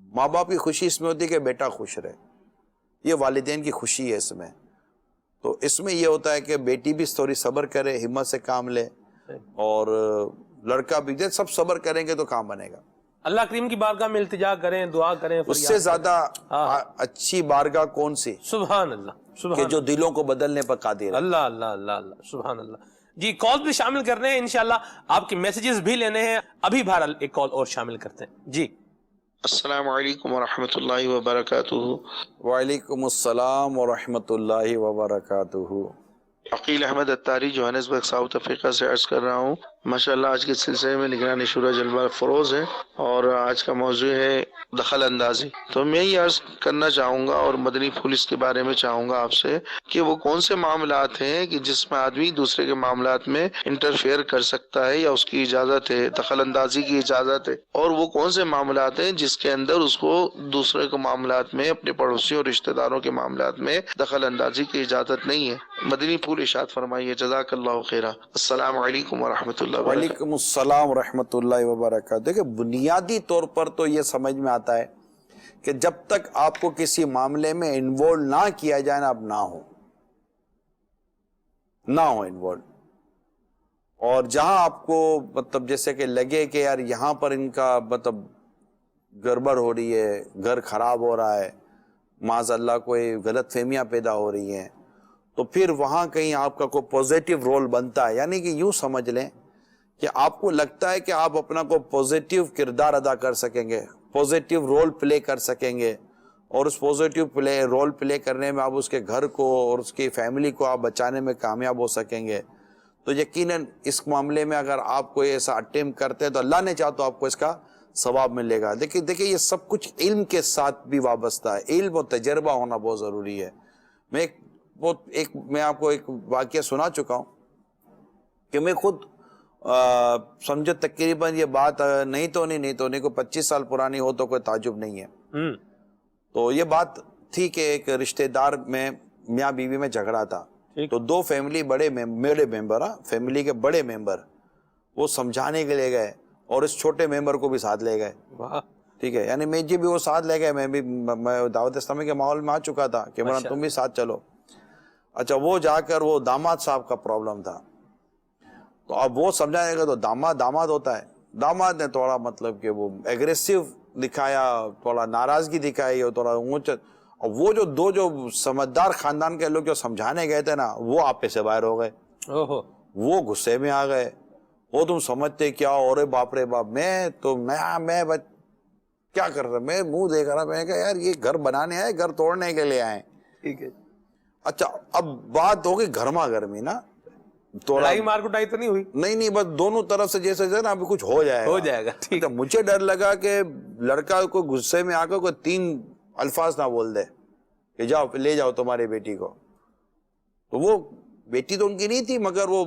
ماں باپ کی خوشی اس میں ہوتی ہے کہ بیٹا خوش رہے. یہ والدین کی خوشی ہے اس میں. تو اس میں یہ ہوتا ہے کہ بیٹی بھی تھوڑی صبر کرے، ہمت سے کام لے، اور لڑکا بھی سب صبر کریں گے تو کام بنے گا. اللہ کریم کی بارگاہ میں التجا کریں، دعا کریں. اس سے زیادہ اچھی بارگاہ کون سی؟ سبحان اللہ، کہ جو دلوں کو بدلنے پر قادر ہے. اللہ اللہ اللہ اللہ، سبحان اللہ. جی کال بھی شامل کرنے ہیں انشاءاللہ، آپ کے میسیجز بھی لینے ہیں. ابھی بہرحال ایک کال اور شامل کرتے ہیں. جی السلام علیکم ورحمۃ اللہ وبرکاتہ. وعلیکم السلام ورحمۃ اللہ وبرکاتہ. عقیل احمد اتاری جوہانسبرگ ساؤتھ افریقہ سے عرض کر رہا ہوں. ماشاءاللہ آج کے سلسلے میں نگران شورا جلوہ فروز ہے اور آج کا موضوع ہے دخل اندازی. تو میں یہ عرض کرنا چاہوں گا اور مدنی پھول اس کے بارے میں چاہوں گا آپ سے کہ وہ کون سے معاملات ہیں کہ جس میں آدمی دوسرے کے معاملات میں انٹرفیئر کر سکتا ہے یا اس کی اجازت ہے، دخل اندازی کی اجازت ہے، اور وہ کون سے معاملات ہیں جس کے اندر اس کو دوسرے کے معاملات میں، اپنے پڑوسیوں اور رشتہ داروں کے معاملات میں دخل اندازی کی اجازت نہیں ہے. مدنی پھول ارشاد فرمائیے. جزاک اللہ خیرہ. السلام علیکم ورحمۃ اللہ وبرکاتہ. وعلیکم السلام ورحمۃ اللہ وبرکاتہ. دیکھیں بنیادی طور پر تو یہ سمجھ میں آتا ہے کہ جب تک آپ کو کسی معاملے میں انوالو نہ کیا جائے نا، اب نہ ہو انوالو. اور جہاں آپ کو مطلب جیسے کہ لگے کہ یار یہاں پر ان کا مطلب گڑبڑ ہو رہی ہے، گھر خراب ہو رہا ہے، معاذ اللہ کوئی غلط فہمیاں پیدا ہو رہی ہیں، تو پھر وہاں کہیں آپ کا کوئی پوزیٹیو رول بنتا ہے. یعنی کہ یوں سمجھ لیں کہ آپ کو لگتا ہے کہ آپ اپنا کو پوزیٹیو کردار ادا کر سکیں گے، پوزیٹیو رول پلے کر سکیں گے، اور اس پوزیٹیو رول پلے کرنے میں آپ اس کے گھر کو اور اس کی فیملی کو آپ بچانے میں کامیاب ہو سکیں گے، تو یقیناً اس معاملے میں اگر آپ کوئی ایسا اٹیمپٹ کرتے ہیں تو اللہ نے چاہا تو آپ کو اس کا ثواب ملے گا. دیکھیے یہ سب کچھ علم کے ساتھ بھی وابستہ ہے. علم اور تجربہ ہونا بہت ضروری ہے. میں آپ کو ایک واقعہ سنا چکا ہوں کہ میں خود سمجھو تقریباً یہ بات نہیں تو نہیں کو 25 سال پرانی ہو تو کوئی تعجب نہیں ہے. تو یہ بات تھی کہ ایک رشتہ دار میں میاں بیوی میں جھگڑا تھا. تو دو فیملی بڑے ممبر، فیملی کے بڑے ممبر وہ سمجھانے کے لیے گئے اور اس چھوٹے ممبر کو بھی ساتھ لے گئے. ٹھیک ہے. یعنی میں بھی وہ ساتھ لے گئے. میں دعوت اسلامی کے ماحول میں آ چکا تھا کہ مولانا تم بھی ساتھ چلو. اچھا وہ جا کر وہ داماد صاحب کا پرابلم تھا تو اب وہ سمجھائے گا تو داماد ہوتا ہے. داماد نے تھوڑا مطلب کہ وہ ایگریسو دکھایا، تھوڑا ناراضگی دکھائی اور تھوڑا اونچا. اور وہ جو سمجھدار خاندان کے لوگ جو سمجھانے گئے تھے نا وہ آپے سے باہر ہو گئے. وہ غصے میں آ گئے. وہ تم سمجھتے کیا؟ اور باپ رے باپ، میں کیا کر رہے, میں منہ دیکھ رہا, میں نے کہا یار یہ گھر بنانے آئے, گھر توڑنے کے لیے آئے. ٹھیک ہے. اچھا اب بات ہوگی گھرما گرمی نا, لڑائی مار کٹائی تو نہیں ہوئی؟ نہیں بس دونوں طرف سے جیسے نا ابھی کچھ ہو جائے گا. ٹھیک ہے. مجھے ڈر لگا کہ لڑکا کو غصے میں آ کر کوئی 3 الفاظ نہ بول دے کہ جاؤ لے جاؤ تمہاری بیٹی کو. تو وہ بیٹی تو ان کی نہیں تھی, مگر وہ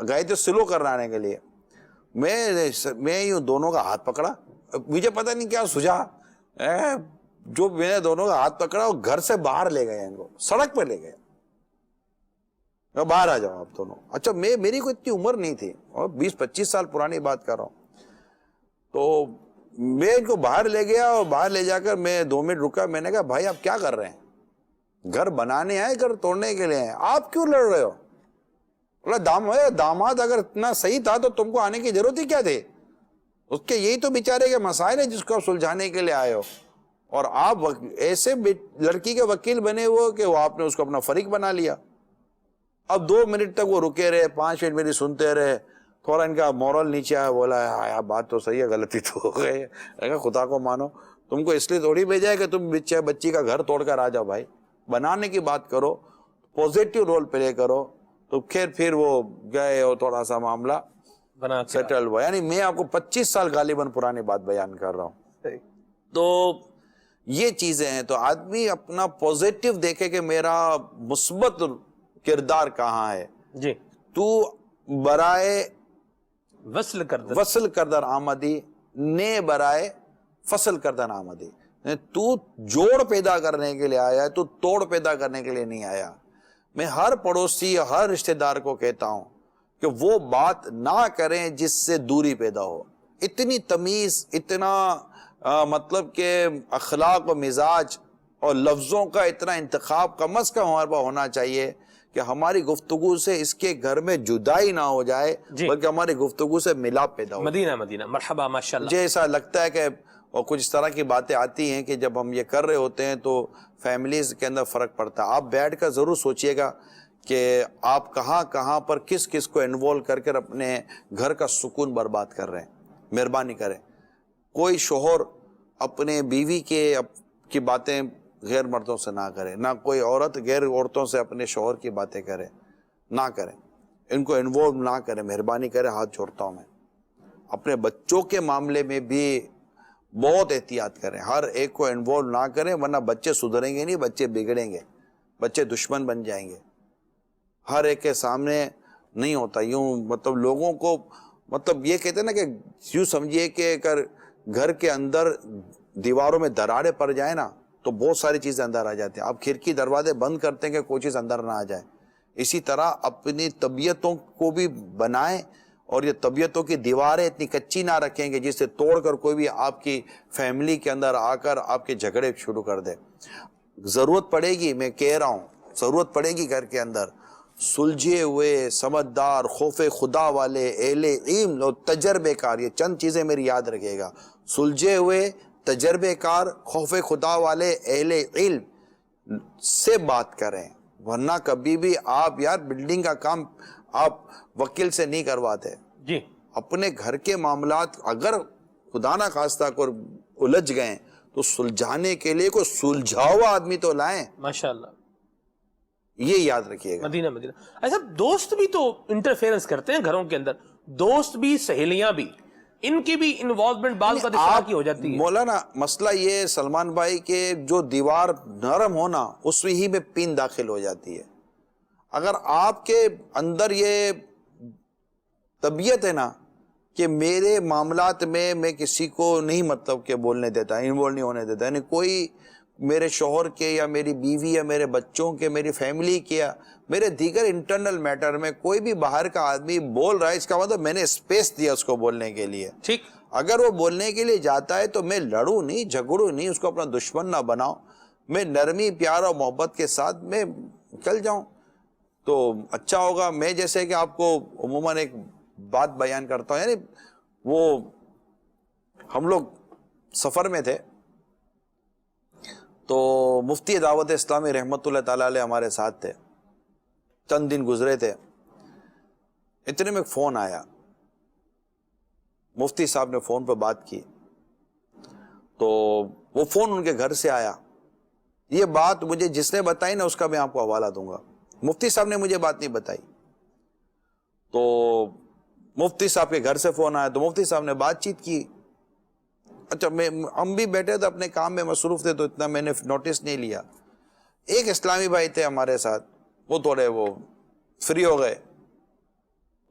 گئے تھے سلو کرانے کے لیے. میں یوں دونوں کا ہاتھ پکڑا, مجھے پتہ نہیں کیا سجھا, جو میں نے دونوں کا ہاتھ پکڑا وہ گھر سے باہر لے گئے, ان کو سڑک پہ لے گئے, باہر آ جاؤ آپ دونوں. اچھا میری کوئی اتنی عمر نہیں تھی, اور 20-25 سال پرانی بات کر رہا ہوں. تو میں ان کو باہر لے گیا, اور باہر لے جا کر میں 2 منٹ رکا. میں نے کہا بھائی آپ کیا کر رہے ہیں, گھر بنانے آئے گھر توڑنے کے لیے, آپ کیوں لڑ رہے ہو؟ داماد اگر اتنا صحیح تھا تو تم کو آنے کی ضرورت ہی کیا تھی؟ اس کے یہی تو بیچارے کے مسائل ہیں جس کو آپ سلجھانے کے لیے آئے ہو, اور آپ ایسے لڑکی کے وکیل بنے ہوئے کہ وہ آپ نے اس کو اپنا فریق بنا لیا. اب 2 منٹ تک وہ رکے رہے, 5 منٹ میری سنتے رہے, تھوڑا ان کا مورل نیچے آیا, بولا بات تو صحیح ہے, غلطی تو ہو گئی ہے, خدا کو مانو, تم کو اس لیے تھوڑی بھیجا ہے کہ تم بچی کا گھر توڑ کر آ جاؤ. بھائی بنانے کی بات کرو, پوزیٹو رول پلے کرو. تو پھر وہ گئے اور تھوڑا سا معاملہ سیٹل ہوا. یعنی میں آپ کو 25 سال غالباً پرانی بات بیان کر رہا ہوں. تو یہ چیزیں ہیں, تو آدمی اپنا پوزیٹو دیکھے کہ میرا مثبت کردار کہاں ہے. جی. تو برائے وصل کردر آمدی, نے برائے فصل کردر آمدی. تو جوڑ پیدا کرنے کے لیے آیا ہے, تو توڑ پیدا کرنے کے لیے نہیں آیا. میں ہر پڑوسی, ہر رشتہ دار کو کہتا ہوں کہ وہ بات نہ کریں جس سے دوری پیدا ہو. اتنی تمیز, اتنا مطلب کہ اخلاق و مزاج اور لفظوں کا اتنا انتخاب کم از کم ہمارے پاس ہونا چاہیے کہ ہماری گفتگو سے اس کے گھر میں جدائی نہ ہو جائے, بلکہ ہماری گفتگو سے ملاپ پیدا ہو. مدینہ مرحبا, ماشاءاللہ. مجھے ایسا لگتا ہے کہ اور کچھ اس طرح کی باتیں آتی ہیں کہ جب ہم یہ کر رہے ہوتے ہیں تو فیملیز کے اندر فرق پڑتا ہے. آپ بیٹھ کر ضرور سوچئے گا کہ آپ کہاں پر کس کو انوالو کر کر اپنے گھر کا سکون برباد کر رہے ہیں. مہربانی کریں, کوئی شوہر اپنے بیوی کی باتیں غیر مردوں سے نہ کرے, نہ کوئی عورت غیر عورتوں سے اپنے شوہر کی باتیں کرے, نہ کریں, ان کو انوالو نہ کریں. مہربانی کریں, ہاتھ جوڑتا ہوں میں. اپنے بچوں کے معاملے میں بھی بہت احتیاط کریں, ہر ایک کو انوالو نہ کریں, ورنہ بچے سدھریں گے نہیں, بچے بگڑیں گے, بچے دشمن بن جائیں گے. ہر ایک کے سامنے نہیں ہوتا یوں, مطلب لوگوں کو, مطلب یہ کہتے ہیں نا کہ یوں سمجھیے کہ اگر گھر کے اندر دیواروں میں دراریں پڑ جائیں نا تو بہت ساری چیزیں اندر آ جاتی ہیں. آپ کھڑکی دروازے بند کرتے ہیں کہ کوئی چیز اندر نہ آ جائے. اسی طرح اپنی طبیعتوں کو بھی بنائیں, اور یہ طبیعتوں کی دیواریں اتنی کچی نہ رکھیں کہ جس سے توڑ کر کوئی بھی آپ کی فیملی کے اندر آ کر آپ کے جھگڑے شروع کر دے. ضرورت پڑے گی, میں کہہ رہا ہوں, ضرورت پڑے گی گھر کے اندر سلجھے ہوئے, سمجھدار, خوف خدا والے, اہل علم اور تجربے کار. یہ چند چیزیں میری یاد رکھیے گا, سلجھے ہوئے, تجربے کار, خوف خدا والے, اہل علم سے بات کریں. ورنہ کبھی بھی آپ یار بلڈنگ کا کام آپ وکیل سے نہیں کرواتے. جی. اپنے گھر کے معاملات اگر خدا نہ خواستہ کو الجھ گئے تو سلجھانے کے لیے کوئی سلجھا ہوا آدمی تو لائیں. ماشاءاللہ, یہ یاد رکھیے گا. مدینہ. ایسا دوست بھی تو انٹرفیئرنس کرتے ہیں گھروں کے اندر, دوست بھی, سہیلیاں بھی, ان کی بھی انوالومنٹ بعض کا اس طرح کی ہو جاتی ہے. مولانا مسئلہ یہ سلمان بھائی کہ جو دیوار نرم ہونا اس ہی میں پین داخل ہو جاتی ہے. اگر آپ کے اندر یہ طبیعت ہے نا کہ میرے معاملات میں کسی کو نہیں مطلب کہ بولنے دیتا, انوالو نہیں ہونے دیتا, یعنی کوئی میرے شوہر کے یا میری بیوی یا میرے بچوں کے, میری فیملی کے یا میرے دیگر انٹرنل میٹر میں کوئی بھی باہر کا آدمی بول رہا ہے, اس کا مطلب میں نے اسپیس دیا اس کو بولنے کے لیے. ٹھیک. اگر وہ بولنے کے لیے جاتا ہے تو میں لڑوں نہیں, جھگڑوں نہیں, اس کو اپنا دشمن نہ بناؤں, میں نرمی, پیار اور محبت کے ساتھ میں چل جاؤں تو اچھا ہوگا. میں جیسے کہ آپ کو عموماً ایک بات بیان کرتا ہوں, یعنی وہ ہم لوگ سفر میں تھے تو مفتی دعوت اسلامی رحمت اللہ تعالیٰ علیہ ہمارے ساتھ تھے, چند دن گزرے تھے. اتنے میں ایک فون آیا, مفتی صاحب نے فون پہ بات کی تو وہ فون ان کے گھر سے آیا. یہ بات مجھے جس نے بتائی نا اس کا میں آپ کو حوالہ دوں گا. مفتی صاحب نے مجھے بات نہیں بتائی. تو مفتی صاحب کے گھر سے فون آیا تو مفتی صاحب نے بات چیت کی. اچھا ہم بھی بیٹھے تھے اپنے کام میں مصروف تھے تو اتنا میں نے نوٹس نہیں لیا. ایک اسلامی بھائی تھے ہمارے ساتھ, وہ تھوڑے وہ فری ہو گئے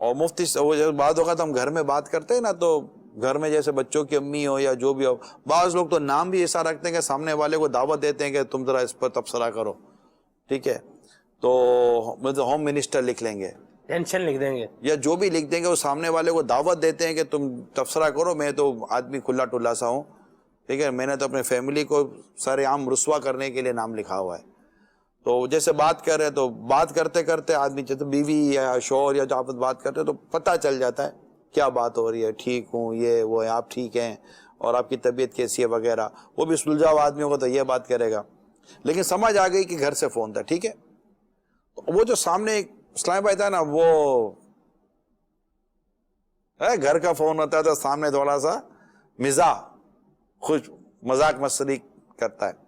اور مفتی وہ جب بات ہوگا تو ہم گھر میں بات کرتے ہیں نا, تو گھر میں جیسے بچوں کی امی ہو یا جو بھی ہو, بعض لوگ تو نام بھی ایسا رکھتے ہیں کہ سامنے والے کو دعوت دیتے ہیں کہ تم ذرا اس پر تبصرہ کرو, ٹھیک ہے, تو ہوم منسٹر لکھ لیں گے, ٹینشن لکھ دیں گے یا جو بھی لکھ دیں گے, وہ سامنے والے کو دعوت دیتے ہیں کہ تم تبصرہ کرو. میں تو آدمی کھلا ٹلا سا ہوں, ٹھیک ہے, میں نے تو اپنے فیملی کو سارے عام رسوا کرنے کے لیے نام لکھا ہوا ہے. تو جیسے بات کر رہے تو بات کرتے کرتے آدمی جیسے بیوی یا شوہر یا جو آپس بات کرتے تو پتہ چل جاتا ہے کیا بات ہو رہی ہے, ٹھیک ہوں, یہ وہ ہے, آپ ٹھیک ہیں, اور آپ کی طبیعت کیسی ہے وغیرہ. وہ بھی سلجھا ہوا آدمی ہوگا تو یہ بات کرے گا. لیکن سمجھ آ گئی کہ گھر سے فون تھا, ٹھیک ہے. وہ جو سامنے ایک اسلام بھائی تھا نا, وہ گھر کا فون ہوتا ہے تو سامنے تھوڑا سا مزاح خوش مذاق مستی کرتا ہے.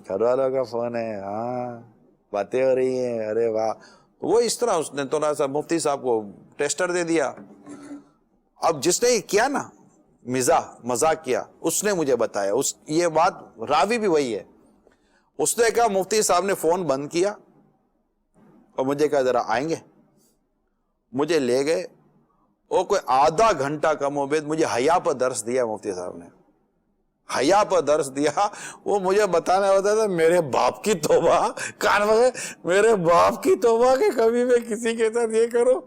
گھر والوں کا فون ہے, ہاں باتیں ہو رہی ہیں, ارے واہ. وہ اس طرح اس نے تھوڑا سا مفتی صاحب کو ٹیسٹر دے دیا. اب جس نے یہ کیا نا, مذاق کیا, اس نے مجھے بتایا, یہ بات راوی بھی وہی ہے. اس نے کہا مفتی صاحب نے فون بند کیا اور مجھے کہا ذرا آئیں گے. مجھے لے گئے, اور کوئی آدھا گھنٹہ کم و بیش مجھے حیا پر درس دیا مفتی صاحب نے, حیا پر درس دیا. وہ مجھے بتانا ہوتا تھا میرے باپ کی توبہ, کان میں میرے باپ کی توبہ کہ کبھی میں کسی کے ساتھ یہ کروں.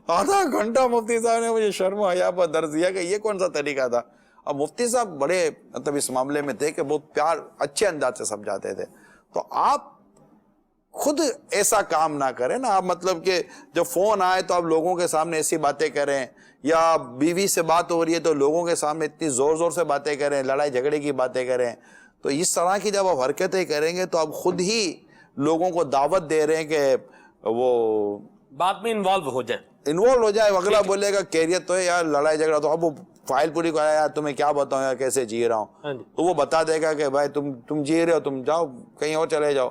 آدھا گھنٹہ مفتی صاحب نے مجھے شرم و حیا پر درس دیا کہ یہ کون سا طریقہ تھا. اب مفتی صاحب بڑے مطلب اس معاملے میں تھے کہ بہت پیار اچھے انداز سے سمجھاتے تھے. تو آپ خود ایسا کام نہ کریں نا, آپ مطلب کہ جب فون آئے تو آپ لوگوں کے سامنے ایسی باتیں کریں, یا بیوی سے بات ہو رہی ہے تو لوگوں کے سامنے اتنی زور زور سے باتیں کریں, لڑائی جھگڑے کی باتیں کریں. تو اس طرح کی جب آپ حرکتیں کریں گے تو آپ خود ہی لوگوں کو دعوت دے رہے ہیں کہ وہ بات میں انوالو ہو جائے. اگلا بولے گا کیریت تو ہے یار, لڑائی جھگڑا تو اب وہ فائل پوری کرایا یار, تمہیں کیا بتاؤں یار کیسے جی رہا ہوں. تو وہ بتا دے گا کہ بھائی تم جی رہے ہو, تم جاؤ کہیں اور چلے جاؤ.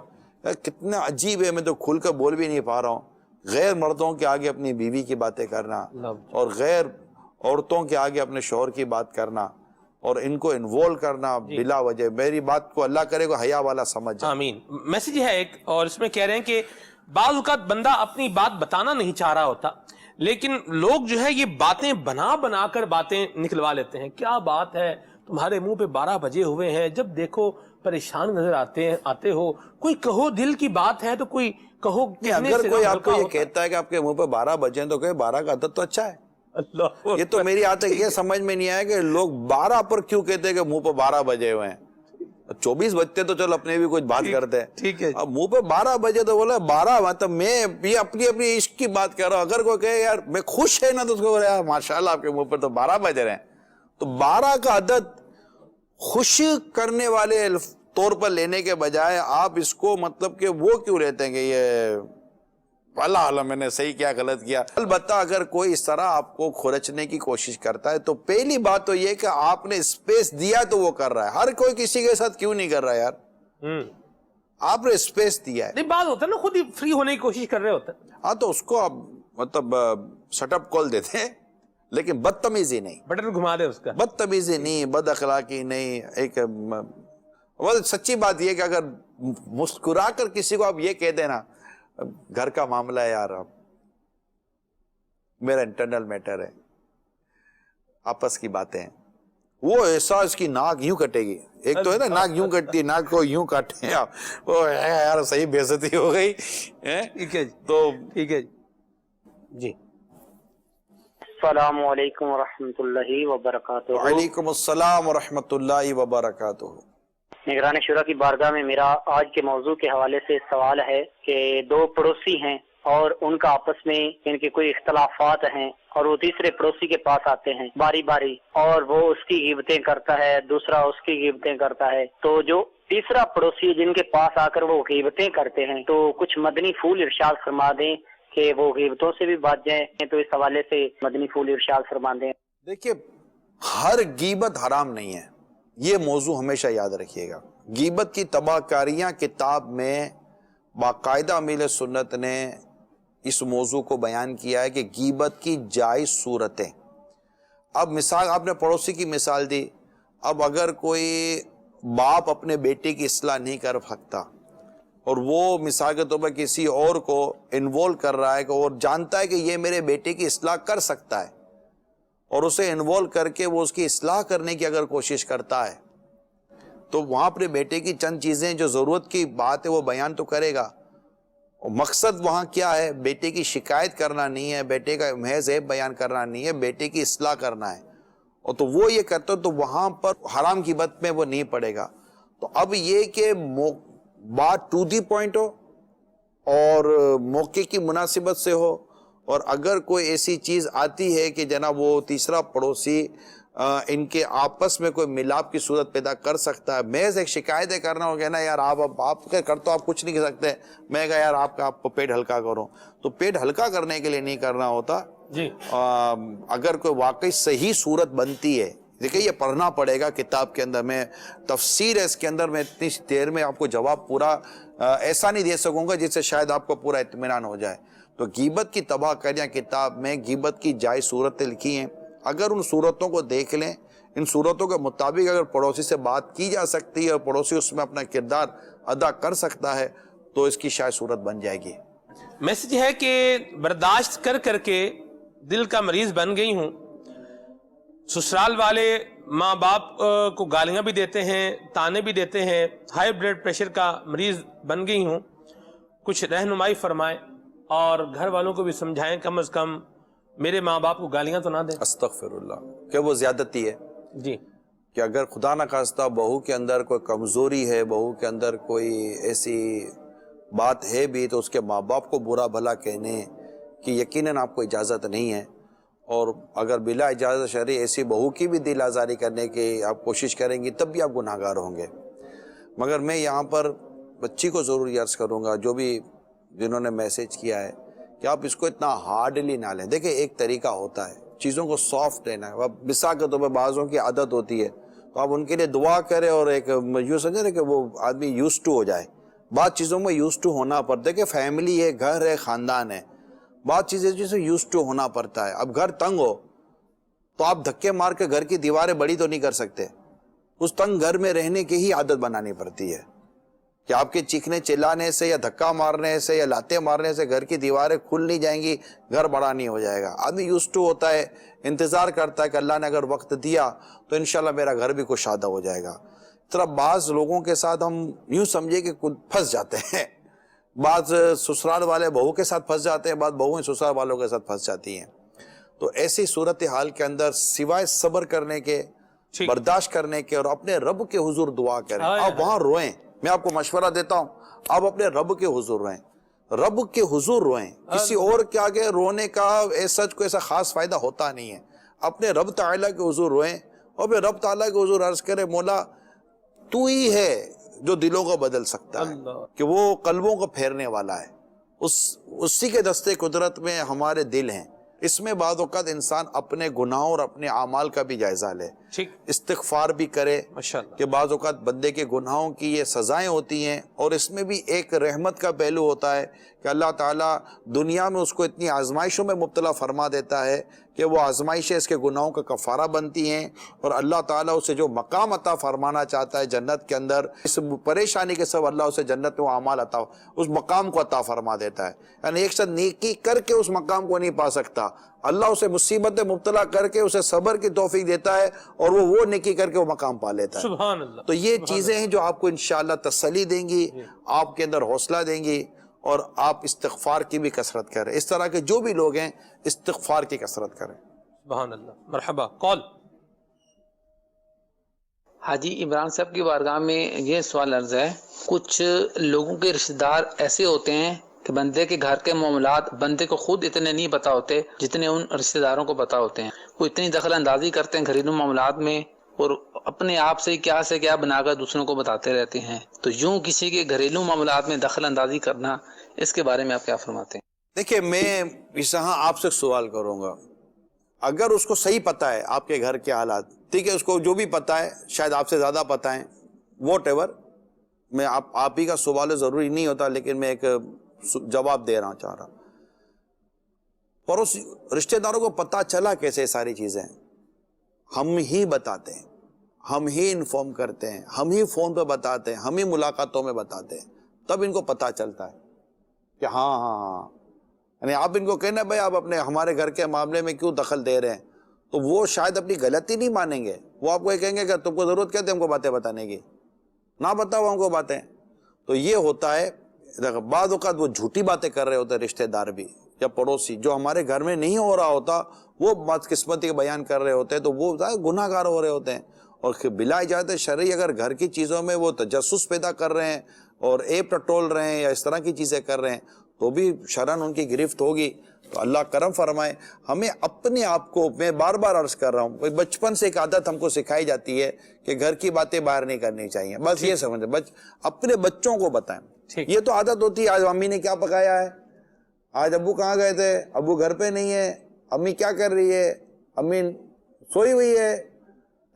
کتنا عجیب ہے, میں تو کھل کر بول بھی نہیں پا رہا ہوں. غیر مردوں کے آگے اپنی بیوی کی باتیں کرنا, اور غیر عورتوں کے آگے اپنے شوہر کی بات کرنا, اور ان کو انوالو کرنا بلا وجہ. میری بات کو اللہ کرے کو حیا والا سمجھ جائے. آمین. میسج ہے ایک, اور اس میں کہہ رہے ہیں کہ بعض اوقات بندہ اپنی بات بتانا نہیں چاہ رہا ہوتا, لیکن لوگ جو ہے یہ باتیں بنا کر باتیں نکلوا لیتے ہیں. کیا بات ہے, تمہارے منہ پہ 12 بجے ہوئے ہیں, جب دیکھو پریشان نظر آتے ہو, کوئی کہو دل کی بات ہے تو کوئی کہو. اگر کوئی آپ کو یہ کہتا ہے کہ آپ کے منہ پہ 12 بجے ہیں تو کہ 12 کا عدد تو اچھا ہے. یہ تو میری آج تک یہ سمجھ میں نہیں آیا کہ لوگ 12 پر کیوں کہتے ہیں کہ منہ پہ 12 بجے ہوئے ہیں. 24 بجتے تو چلو اپنے بھی کچھ بات کرتے ہیں, ٹھیک ہے. اب منہ پہ 12 بجے تو بولا 12, مطلب میں یہ اپنی عشق کی بات کر رہا ہوں. اگر کوئی کہے یار میں خوش ہے نا تو اس کو بولے یار ماشاءاللہ آپ کے منہ پر تو 12 بج رہے ہیں. تو 12 کا عدد خوش کرنے والے طور پر لینے کے بجائے آپ اس کو مطلب کہ وہ کیوں لیتے ہیں کہ یہ اللہ عالم میں نے صحیح کیا غلط کیا. البتہ اگر کوئی اس طرح آپ کو کھرچنے کی کوشش کرتا ہے تو پہلی بات تو یہ کہ آپ نے اسپیس دیا تو وہ کر رہا ہے. ہر کوئی کسی کے ساتھ کیوں نہیں کر رہا یار, آپ نے اسپیس دیا ہے. نہیں بات ہوتا ہے نا, خود ہی فری ہونے کی کوشش کر رہے ہوتے ہیں. ہاں تو اس کو آپ مطلب سٹ اپ کال دیتے ہیں, لیکن بدتمیزی نہیں, بٹن گھما دے اس کا, بدتمیزی نہیں, بد اخلاقی نہیں. ایک سچی بات یہ کہ اگر مسکرا کر کسی کو آپ یہ کہہ دینا گھر کا معاملہ ہے یار, میرا انٹرنل میٹر ہے, آپس کی باتیں ہیں, وہ ایسا اس کی ناک یوں کٹے گی. ایک تو ہے نا ناک یوں کٹتی, ناک کو یوں کاٹے آپ, وہ یار صحیح بے عزتی ہو گئی. ٹھیک ہے تو ٹھیک ہے جی. السلام علیکم ورحمۃ اللہ وبرکاتہ. وعلیکم السلام ورحمۃ اللہ وبرکاتہ. نگران شورا کی بارگاہ میں میرا آج کے موضوع کے حوالے سے سوال ہے کہ 2 پڑوسی ہیں اور ان کا آپس میں ان کے کوئی اختلافات ہیں, اور وہ تیسرے پڑوسی کے پاس آتے ہیں باری باری, اور وہ اس کی غیبتیں کرتا ہے, دوسرا اس کی غیبتیں کرتا ہے. تو جو تیسرا پڑوسی جن کے پاس آ کر وہ غیبتیں کرتے ہیں, تو کچھ مدنی پھول ارشاد فرما دیں کہ وہ غیبتوں سے بھی بچ جائیں. تو اس حوالے سے مدنی پھول ارشاد فرما دیں. دیکھیے ہر غیبت حرام نہیں ہے, یہ موضوع ہمیشہ یاد رکھیے گا. غیبت کی تباہ کاریاں کتاب میں باقاعدہ امیل سنت نے اس موضوع کو بیان کیا ہے کہ غیبت کی جائز صورتیں. اب مثال آپ نے پڑوسی کی مثال دی. اب اگر کوئی باپ اپنے بیٹے کی اصلاح نہیں کر سکتا اور وہ مثال کے طور پر کسی اور کو انوالو کر رہا ہے اور جانتا ہے کہ یہ میرے بیٹے کی اصلاح کر سکتا ہے اور اسے انوالو کر کے وہ اس کی اصلاح کرنے کی اگر کوشش کرتا ہے تو وہاں اپنے بیٹے کی چند چیزیں جو ضرورت کی بات ہے وہ بیان تو کرے گا. اور مقصد وہاں کیا ہے؟ بیٹے کی شکایت کرنا نہیں ہے, بیٹے کا محض عیب بیان کرنا نہیں ہے, بیٹے کی اصلاح کرنا ہے. اور تو وہ یہ کرتا تو وہاں پر حرام کی بات میں وہ نہیں پڑے گا. تو اب یہ کہ بات ٹو دی پوائنٹ ہو اور موقع کی مناسبت سے ہو, اور اگر کوئی ایسی چیز آتی ہے کہ جناب وہ تیسرا پڑوسی ان کے آپس میں کوئی ملاپ کی صورت پیدا کر سکتا ہے, محض ایک شکایتیں کرنا ہو, کہنا یار آپ کر تو آپ کچھ نہیں کر سکتے, میں کہا یار آپ پیٹ ہلکا کرو, تو پیٹ ہلکا کرنے کے لیے نہیں کرنا ہوتا جی. اگر کوئی واقعی صحیح صورت بنتی ہے, دیکھیں یہ پڑھنا پڑے گا کتاب کے اندر, میں تفسیر ہے اس کے اندر, میں اتنی دیر میں آپ کو جواب پورا ایسا نہیں دے سکوں گا جس سے شاید آپ کو پورا اطمینان ہو جائے. تو غیبت کی تباہ کاریاں کتاب میں غیبت کی جائز صورتیں لکھی ہیں. اگر ان صورتوں کو دیکھ لیں, ان صورتوں کے مطابق اگر پڑوسی سے بات کی جا سکتی ہے اور پڑوسی اس میں اپنا کردار ادا کر سکتا ہے تو اس کی شاید صورت بن جائے گی. میسج ہے کہ برداشت کر کر کے دل کا مریض بن گئی ہوں. سسرال والے ماں باپ کو گالیاں بھی دیتے ہیں, تانے بھی دیتے ہیں, ہائی بلڈ پریشر کا مریض بن گئی ہوں. کچھ رہنمائی فرمائیں اور گھر والوں کو بھی سمجھائیں, کم از کم میرے ماں باپ کو گالیاں تو نہ دیں. استغفر اللہ, کہ وہ زیادتی ہے جی. کہ اگر خدا نہ خواستہ بہو کے اندر کوئی کمزوری ہے, بہو کے اندر کوئی ایسی بات ہے بھی, تو اس کے ماں باپ کو برا بھلا کہنے کی یقیناً آپ کو اجازت نہیں ہے. اور اگر بلا اجازت شرعی ایسی بہو کی بھی دل آزاری کرنے کی آپ کوشش کریں گی تب بھی آپ گناہ گار ہوں گے. مگر میں یہاں پر بچی کو ضرور عرض کروں گا, جو بھی جنہوں نے میسج کیا ہے, کہ آپ اس کو اتنا ہارڈلی نہ لیں. دیکھیں ایک طریقہ ہوتا ہے چیزوں کو سافٹ لینا ہے. مثال کے طور پہ بعضوں کی عادت ہوتی ہے تو آپ ان کے لیے دعا کریں اور ایک یوں سمجھیں نا کہ وہ آدمی یوز ٹو ہو جائے. بعض چیزوں میں یوز ٹو ہونا پڑتا ہے, کہ فیملی ہے, گھر ہے, خاندان ہے, بعض چیزیں جسے یوز ٹو ہونا پڑتا ہے. اب گھر تنگ ہو تو آپ دھکے مار کے گھر کی دیواریں بڑی تو نہیں کر سکتے, اس تنگ گھر میں رہنے کی ہی عادت بنانی پڑتی ہے کہ آپ کے چیخنے چلانے سے یا دھکا مارنے سے یا لاتے مارنے سے گھر کی دیواریں کھل نہیں جائیں گی, گھر بڑا نہیں ہو جائے گا. آدمی یوز ٹو ہوتا ہے, انتظار کرتا ہے کہ اللہ نے اگر وقت دیا تو انشاءاللہ میرا گھر بھی کشادہ ہو جائے گا. اس طرح بعض لوگوں کے ساتھ ہم یوں سمجھے کہ پھنس جاتے ہیں. بعض سسرال والے بہو کے ساتھ پھنس جاتے ہیں, بعض بہویں سسرال والوں کے ساتھ پھنس جاتی ہیں. تو ایسی صورتحال کے اندر سوائے صبر کرنے کے, برداشت کرنے کے اور اپنے رب کے حضور دعا کریں. آپ وہاں روئیں, میں آپ کو مشورہ دیتا ہوں, آپ اپنے رب کے حضور روئیں, رب کے حضور روئیں. کسی اور کے آگے رونے کا ایسا کوئی ایسا خاص فائدہ ہوتا نہیں ہے. اپنے رب تعالیٰ کے حضور روئیں اور پھر رب تعالیٰ کے حضور عرض کرے, مولا تو ہی ہے جو دلوں کو بدل سکتا ہے, کہ وہ قلبوں کو پھیرنے والا ہے. اسی کے دستے قدرت میں ہمارے دل ہیں. اس میں بعض اوقات انسان اپنے گناہوں اور اپنے اعمال کا بھی جائزہ لے, استغفار بھی کرے, کہ بعض اوقات بندے کے گناہوں کی یہ سزائیں ہوتی ہیں. اور اس میں بھی ایک رحمت کا پہلو ہوتا ہے کہ اللہ تعالیٰ دنیا میں اس کو اتنی آزمائشوں میں مبتلا فرما دیتا ہے کہ وہ آزمائشیں اس کے گناہوں کا کفارہ بنتی ہیں, اور اللہ تعالیٰ اسے جو مقام عطا فرمانا چاہتا ہے جنت کے اندر, اس پریشانی کے سبب اللہ اسے جنت میں اعمال عطا, اس مقام کو عطا فرما دیتا ہے. یعنی ایک شخص نیکی کر کے اس مقام کو نہیں پا سکتا, اللہ اسے مصیبت میں مبتلا کر کے اسے صبر کی توفیق دیتا ہے اور وہ نیکی کر کے وہ مقام پا لیتا ہے. سبحان اللہ. تو یہ چیزیں ہیں جو آپ کو انشاءاللہ تسلی دیں گی, آپ کے اندر حوصلہ دیں گی, اور آپ استغفار کی بھی کثرت کریں. اس طرح کے جو بھی لوگ ہیں استغفار کی کثرت کریں. سبحان اللہ. مرحبا. کال. حاجی عمران صاحب کی بارگاہ میں یہ سوال عرض ہے, کچھ لوگوں کے رشتہ دار ایسے ہوتے ہیں کہ بندے کے گھر کے معاملات بندے کو خود اتنے نہیں پتا ہوتے جتنے ان رشتہ داروں کو پتا ہوتے ہیں. وہ اتنی دخل اندازی کرتے ہیں گھریلو معاملات میں اور اپنے آپ سے کیا بنا کر دوسروں کو بتاتے رہتے ہیں. تو یوں کسی کے گھریلو معاملات میں دخل اندازی کرنا, اس کے بارے میں آپ کیا فرماتے ہیں؟ دیکھیں میں اس یہاں آپ سے سوال کروں گا, اگر اس کو صحیح پتا ہے آپ کے گھر کے حالات, ٹھیک ہے, اس کو جو بھی پتہ ہے, شاید آپ سے زیادہ پتہ ہے, واٹ ایور, میں آپ ہی کا سوال ضروری نہیں ہوتا, لیکن میں ایک جواب دے رہا چاہ رہا. پڑوسی رشتہ داروں کو پتہ چلا کیسے ساری چیزیں؟ ہم ہی بتاتے ہیں, ہم ہی انفارم کرتے ہیں, ہم ہی فون پہ بتاتے ہیں, ہم ہی ملاقاتوں میں بتاتے ہیں, تب ان کو پتہ چلتا ہے کہ ہاں. یعنی آپ ان کو کہنا بھائی آپ اپنے ہمارے گھر کے معاملے میں کیوں دخل دے رہے ہیں, تو وہ شاید اپنی غلطی نہیں مانیں گے, وہ آپ کو یہ کہیں گے کہ تم کو ضرورت کیا تھی ہم کو باتیں بتانے کی, نہ بتاؤ ہم کو باتیں. تو یہ ہوتا ہے, بعض اوقات وہ جھوٹی باتیں کر رہے ہوتے ہیں رشتہ دار بھی یا پڑوسی, جو ہمارے گھر میں نہیں ہو رہا ہوتا وہ بدقسمتی کا بیان کر رہے ہوتے ہیں, تو وہ گناہ گار ہو رہے ہوتے ہیں. اور بلا اجازت شرعی اگر گھر کی چیزوں میں وہ تجسس پیدا کر رہے ہیں اور ایپ ٹٹول رہے ہیں یا اس طرح کی چیزیں کر رہے ہیں, تو بھی شرعاً ان کی گرفت ہوگی. تو اللہ کرم فرمائے. ہمیں اپنے آپ کو, میں بار بار عرض کر رہا ہوں, بچپن سے ایک عادت ہم کو سکھائی جاتی ہے کہ گھر کی باتیں باہر نہیں کرنی چاہیے, بس یہ سمجھیں, اپنے بچوں کو بتائیں. یہ تو عادت ہوتی ہے, آج امی نے کیا پکایا ہے, آج ابو کہاں گئے تھے, ابو گھر پہ نہیں ہے, امی کیا کر رہی ہے, امی سوئی ہوئی ہے.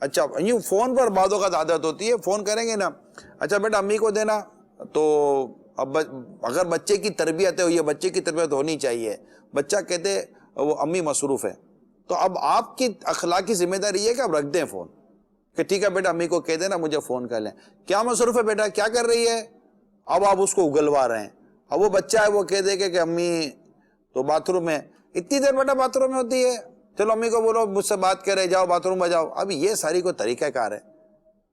اچھا, یوں فون پر بعضوں کا عادت ہوتی ہے, فون کریں گے نا, اچھا بیٹا امی کو دینا, تو اب اگر بچے کی تربیت ہے, یہ بچے کی تربیت ہونی چاہیے, بچہ کہتے وہ امی مصروف ہے, تو اب آپ کی اخلاقی ذمہ داری یہ کہ آپ رکھ دیں فون, کہ ٹھیک ہے بیٹا امی کو کہہ دینا مجھے فون کر لیں. کیا مصروف ہے بیٹا, کیا کر رہی ہے, اب آپ اس کو اگلوا رہے ہیں. اب وہ بچہ ہے وہ کہہ دے کہ امی تو باتھ روم میں, اتنی دیر بیٹا باتھ روم میں ہوتی ہے, چلو امی کو بولو مجھ سے بات کرے, جاؤ باتھ روم میں جاؤ. اب یہ ساری کوئی طریقہ کار ہے,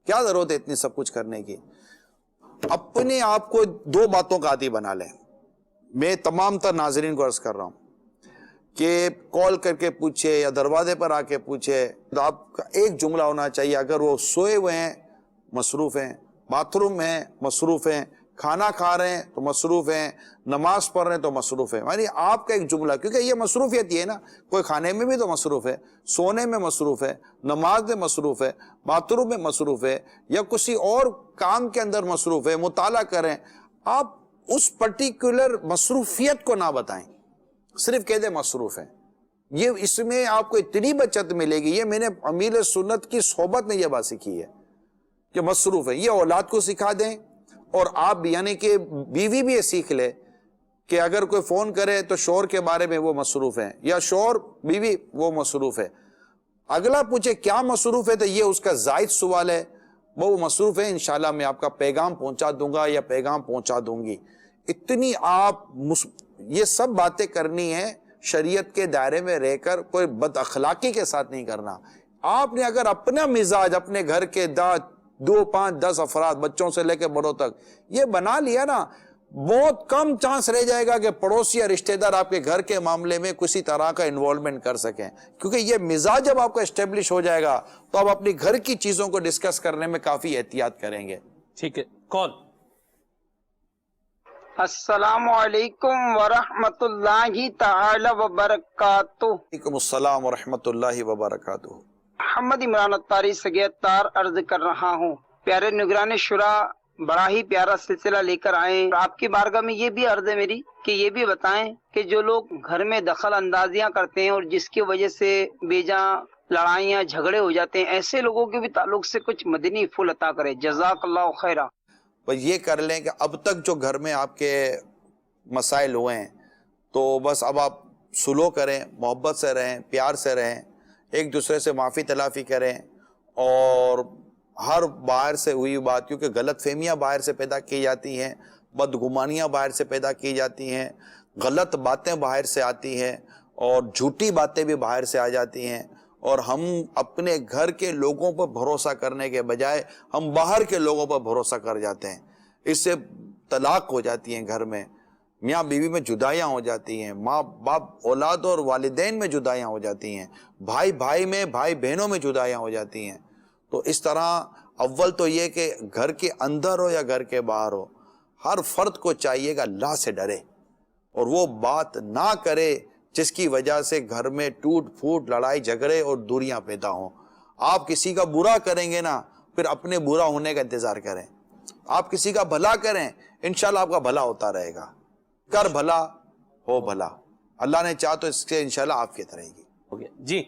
کیا ضرورت ہے اتنی سب کچھ کرنے کی؟ اپنے آپ کو دو باتوں کا عادی بنا لیں. میں تمام تر ناظرین کو عرض کر رہا ہوں کہ کال کر کے پوچھے یا دروازے پر آ کے پوچھے, تو آپ کا ایک جملہ ہونا چاہیے, اگر وہ سوئے ہوئے ہیں مصروف ہیں, باتھ روم میں مصروف ہیں, کھانا کھا رہے ہیں تو مصروف ہیں, نماز پڑھ رہے ہیں تو مصروف ہیں. یعنی آپ کا ایک جملہ, کیونکہ یہ مصروفیت یہ ہے نا, کوئی کھانے میں بھی تو مصروف ہے, سونے میں مصروف ہے, نماز میں مصروف ہے, باتھ روم میں مصروف ہے, یا کسی اور کام کے اندر مصروف ہے, مطالعہ کریں. آپ اس پرٹیکولر مصروفیت کو نہ بتائیں, صرف کہہ دیں مصروف ہیں. یہ اس میں آپ کو اتنی بچت ملے گی. یہ میں نے امیر سنت کی صحبت میں یہ بات سیکھی ہے کہ مصروف ہے. یہ اولاد کو سکھا دیں, اور آپ یعنی کہ بیوی بھی یہ سیکھ لے کہ اگر کوئی فون کرے تو شوہر کے بارے میں وہ مصروف ہیں, یا شوہر بیوی وہ مصروف ہے. اگلا پوچھے کیا مصروف ہے, تو یہ اس کا زائد سوال ہے, وہ مصروف ہے, انشاءاللہ میں آپ کا پیغام پہنچا دوں گا یا پیغام پہنچا دوں گی. اتنی آپ یہ سب باتیں کرنی ہے شریعت کے دائرے میں رہ کر, کوئی بد اخلاقی کے ساتھ نہیں کرنا. آپ نے اگر اپنا مزاج اپنے گھر کے 2 5 10 افراد, بچوں سے لے کے بڑوں تک, یہ بنا لیا نا, بہت کم چانس رہ جائے گا کہ پڑوسی یا رشتہ دار آپ کے گھر کے معاملے میں کسی طرح کا انوالومنٹ کر سکیں. کیونکہ یہ مزاج جب آپ کا اسٹیبلش ہو جائے گا تو آپ اپنی گھر کی چیزوں کو ڈسکس کرنے میں کافی احتیاط کریں گے. ٹھیک ہے, کال. السلام علیکم ورحمۃ اللہ تعالی وبرکاتہ. وعلیکم السلام ورحمۃ اللہ وبرکاتہ. محمد عمران اتاری سگیتار عرض کر رہا ہوں. پیارے نگران شورا, بڑا ہی پیارا سلسلہ لے کر آئے. آپ کی بارگاہ میں یہ بھی عرض ہے میری کہ یہ بھی بتائیں کہ جو لوگ گھر میں دخل اندازیاں کرتے ہیں اور جس کی وجہ سے بے جاں لڑائیاں جھگڑے ہو جاتے ہیں, ایسے لوگوں کے بھی تعلق سے کچھ مدنی پھول عطا کرے. جزاک اللہ خیرہ. بس یہ کر لیں کہ اب تک جو گھر میں آپ کے مسائل ہوئے ہیں تو بس اب آپ سلو کریں, محبت سے رہیں, پیار سے رہیں, ایک دوسرے سے معافی تلافی کریں, اور ہر باہر سے ہوئی بات, کیونکہ غلط فہمیاں باہر سے پیدا کی جاتی ہیں, بدگمانیاں باہر سے پیدا کی جاتی ہیں, غلط باتیں باہر سے آتی ہیں, اور جھوٹی باتیں بھی باہر سے آ جاتی ہیں, اور ہم اپنے گھر کے لوگوں پر بھروسہ کرنے کے بجائے ہم باہر کے لوگوں پر بھروسہ کر جاتے ہیں. اس سے طلاق ہو جاتی ہیں, گھر میں میاں بیوی میں جدائیاں ہو جاتی ہیں, ماں باپ اولاد اور والدین میں جدائیاں ہو جاتی ہیں, بھائی بھائی میں, بھائی بہنوں میں جدائیاں ہو جاتی ہیں. تو اس طرح اول تو یہ کہ گھر کے اندر ہو یا گھر کے باہر ہو, ہر فرد کو چاہیے کہ اللہ سے ڈرے اور وہ بات نہ کرے جس کی وجہ سے گھر میں ٹوٹ پھوٹ, لڑائی جھگڑے اور دوریاں پیدا ہوں. آپ کسی کا برا کریں گے نا, پھر اپنے برا ہونے کا انتظار کریں. آپ کسی کا بھلا کریں, انشاءاللہ آپ کا بھلا ہوتا رہے گا. کر بھلا ہو بھلا, اللہ نے چاہ تو اس سے انشاءاللہ عافیت رہے گی. ہو گیا جی.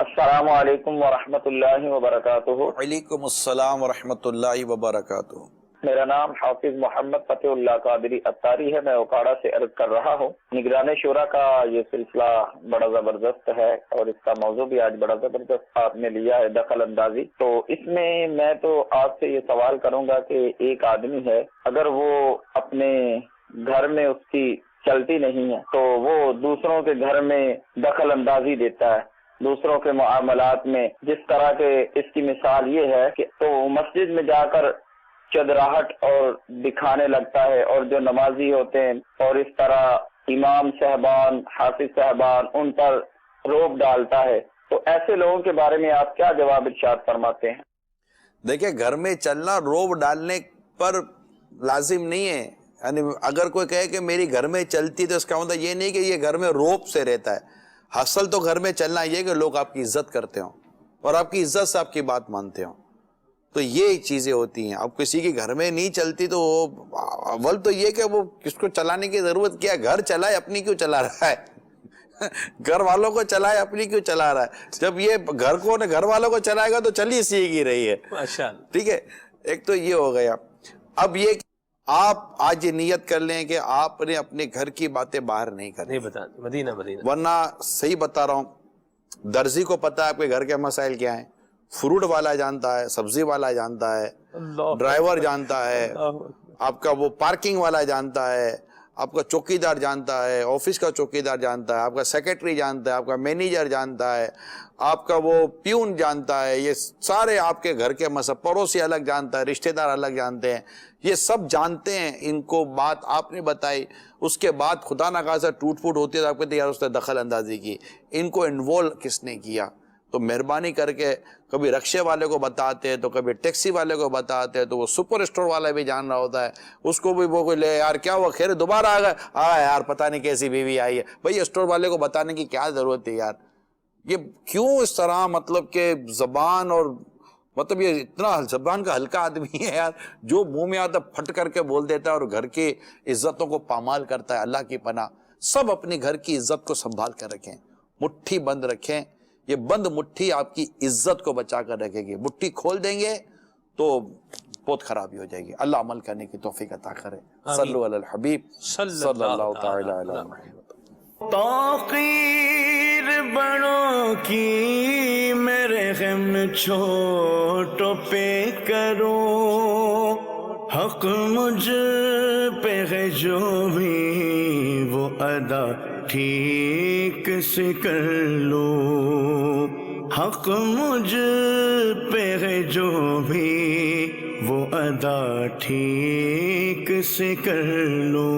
السلام علیکم ورحمۃ اللہ وبرکاتہ. وعلیکم السلام ورحمۃ اللہ وبرکاتہ. میرا نام حافظ محمد فتح اللہ قادری اتاری ہے. میں اوکاڑا سے عرض کر رہا ہوں. نگران شورا کا یہ سلسلہ بڑا زبردست ہے اور اس کا موضوع بھی آج بڑا زبردست آپ نے لیا ہے، دخل اندازی. تو اس میں تو آپ سے یہ سوال کروں گا کہ ایک آدمی ہے، اگر وہ اپنے گھر میں اس کی چلتی نہیں ہے تو وہ دوسروں کے گھر میں دخل اندازی دیتا ہے، دوسروں کے معاملات میں. جس طرح کے اس کی مثال یہ ہے کہ تو مسجد میں جا کر چدراہٹ اور دکھانے لگتا ہے، اور جو نمازی ہوتے ہیں اور اس طرح امام صاحبان، حافظ صاحبان ان پر روب ڈالتا ہے. تو ایسے لوگوں کے بارے میں آپ کیا جواب ارشاد فرماتے ہیں؟ دیکھیں، گھر میں چلنا روب ڈالنے پر لازم نہیں ہے. یعنی اگر کوئی کہے کہ میری گھر میں چلتی تو اس کا مطلب یہ نہیں کہ یہ گھر میں روب سے رہتا ہے. اصل تو گھر میں چلنا یہ کہ لوگ آپ کی عزت کرتے ہوں اور آپ کی عزت سے آپ کی بات مانتے ہوں. تو یہ چیزیں ہوتی ہیں. اب کسی کے گھر میں نہیں چلتی تو اول تو یہ کہ وہ کس کو چلانے کی ضرورت کیا ہے؟ گھر چلائے، اپنی کیوں چلا رہا ہے؟ گھر والوں کو چلائے، اپنی کیوں چلا رہا ہے؟ جب یہ گھر والوں کو چلائے گا تو چل ہی سیکھ ہی رہی ہے. ٹھیک ہے، ایک تو یہ ہو گیا. اب یہ آپ آج یہ نیت کر لیں کہ آپ نے اپنے گھر کی باتیں باہر نہیں کرنی. مدینہ ورنہ صحیح بتا رہا ہوں، درزی کو پتا ہے آپ کے گھر کے مسائل کیا ہیں، فروٹ والا جانتا ہے، سبزی والا جانتا ہے، ڈرائیور جانتا ہے، آپ کا وہ پارکنگ والا جانتا ہے، آپ کا چوکی دار جانتا ہے، آفس کا چوکی دار جانتا ہے، آپ کا سیکرٹری جانتا ہے، آپ کا مینیجر جانتا ہے، آپ کا وہ پیون جانتا ہے. یہ سارے آپ کے گھر کے مسئلے، پڑوسی الگ جانتا ہے، رشتہ دار الگ جانتے ہیں. یہ سب جانتے ہیں. ان کو بات آپ نے بتائی، اس کے بعد خدا نخواستہ ٹوٹ پھوٹ ہوتی ہے تو آپ کہتے ہیں یار اس نے دخل اندازی کی. ان کو انوالو کس نے کیا؟ تو مہربانی کر کے کبھی رکشے والے کو بتاتے ہیں تو کبھی ٹیکسی والے کو بتاتے ہیں تو وہ سپر اسٹور والا بھی جان رہا ہوتا ہے. اس کو بھی وہ لے یار کیا ہوا، خیر دوبارہ آ گئے، یار پتہ نہیں کیسی بیوی آئی ہے. بھائی اسٹور والے کو بتانے کی کیا ضرورت ہے یار؟ یہ کیوں اس طرح مطلب کہ زبان اور مطلب یہ اتنا زبان کا ہلکا آدمی ہے یار، جو منہ میں آتا پھٹ کر کے بول دیتا ہے اور گھر کی عزتوں کو پامال کرتا ہے. اللہ کی پناہ، سب اپنی گھر کی عزت کو سنبھال کر رکھیں، مٹھی بند رکھیں. یہ بند مٹھی آپ کی عزت کو بچا کر رکھے گی. مٹھی کھول دیں گے تو بہت خرابی ہو جائے گی. اللہ عمل کرنے کی توفیق عطا کرے. صلو علی الحبیب صلی اللہ تعالی علی محمد. توقیر بڑوں کی میرے غم چھوٹوں پہ کرو، حق مجھ پہ ہے جو بھی وہ ادا ٹھیک سے کر لو. حق مجھ پہ ہے جو بھی وہ ادا ٹھیک سے کر لو.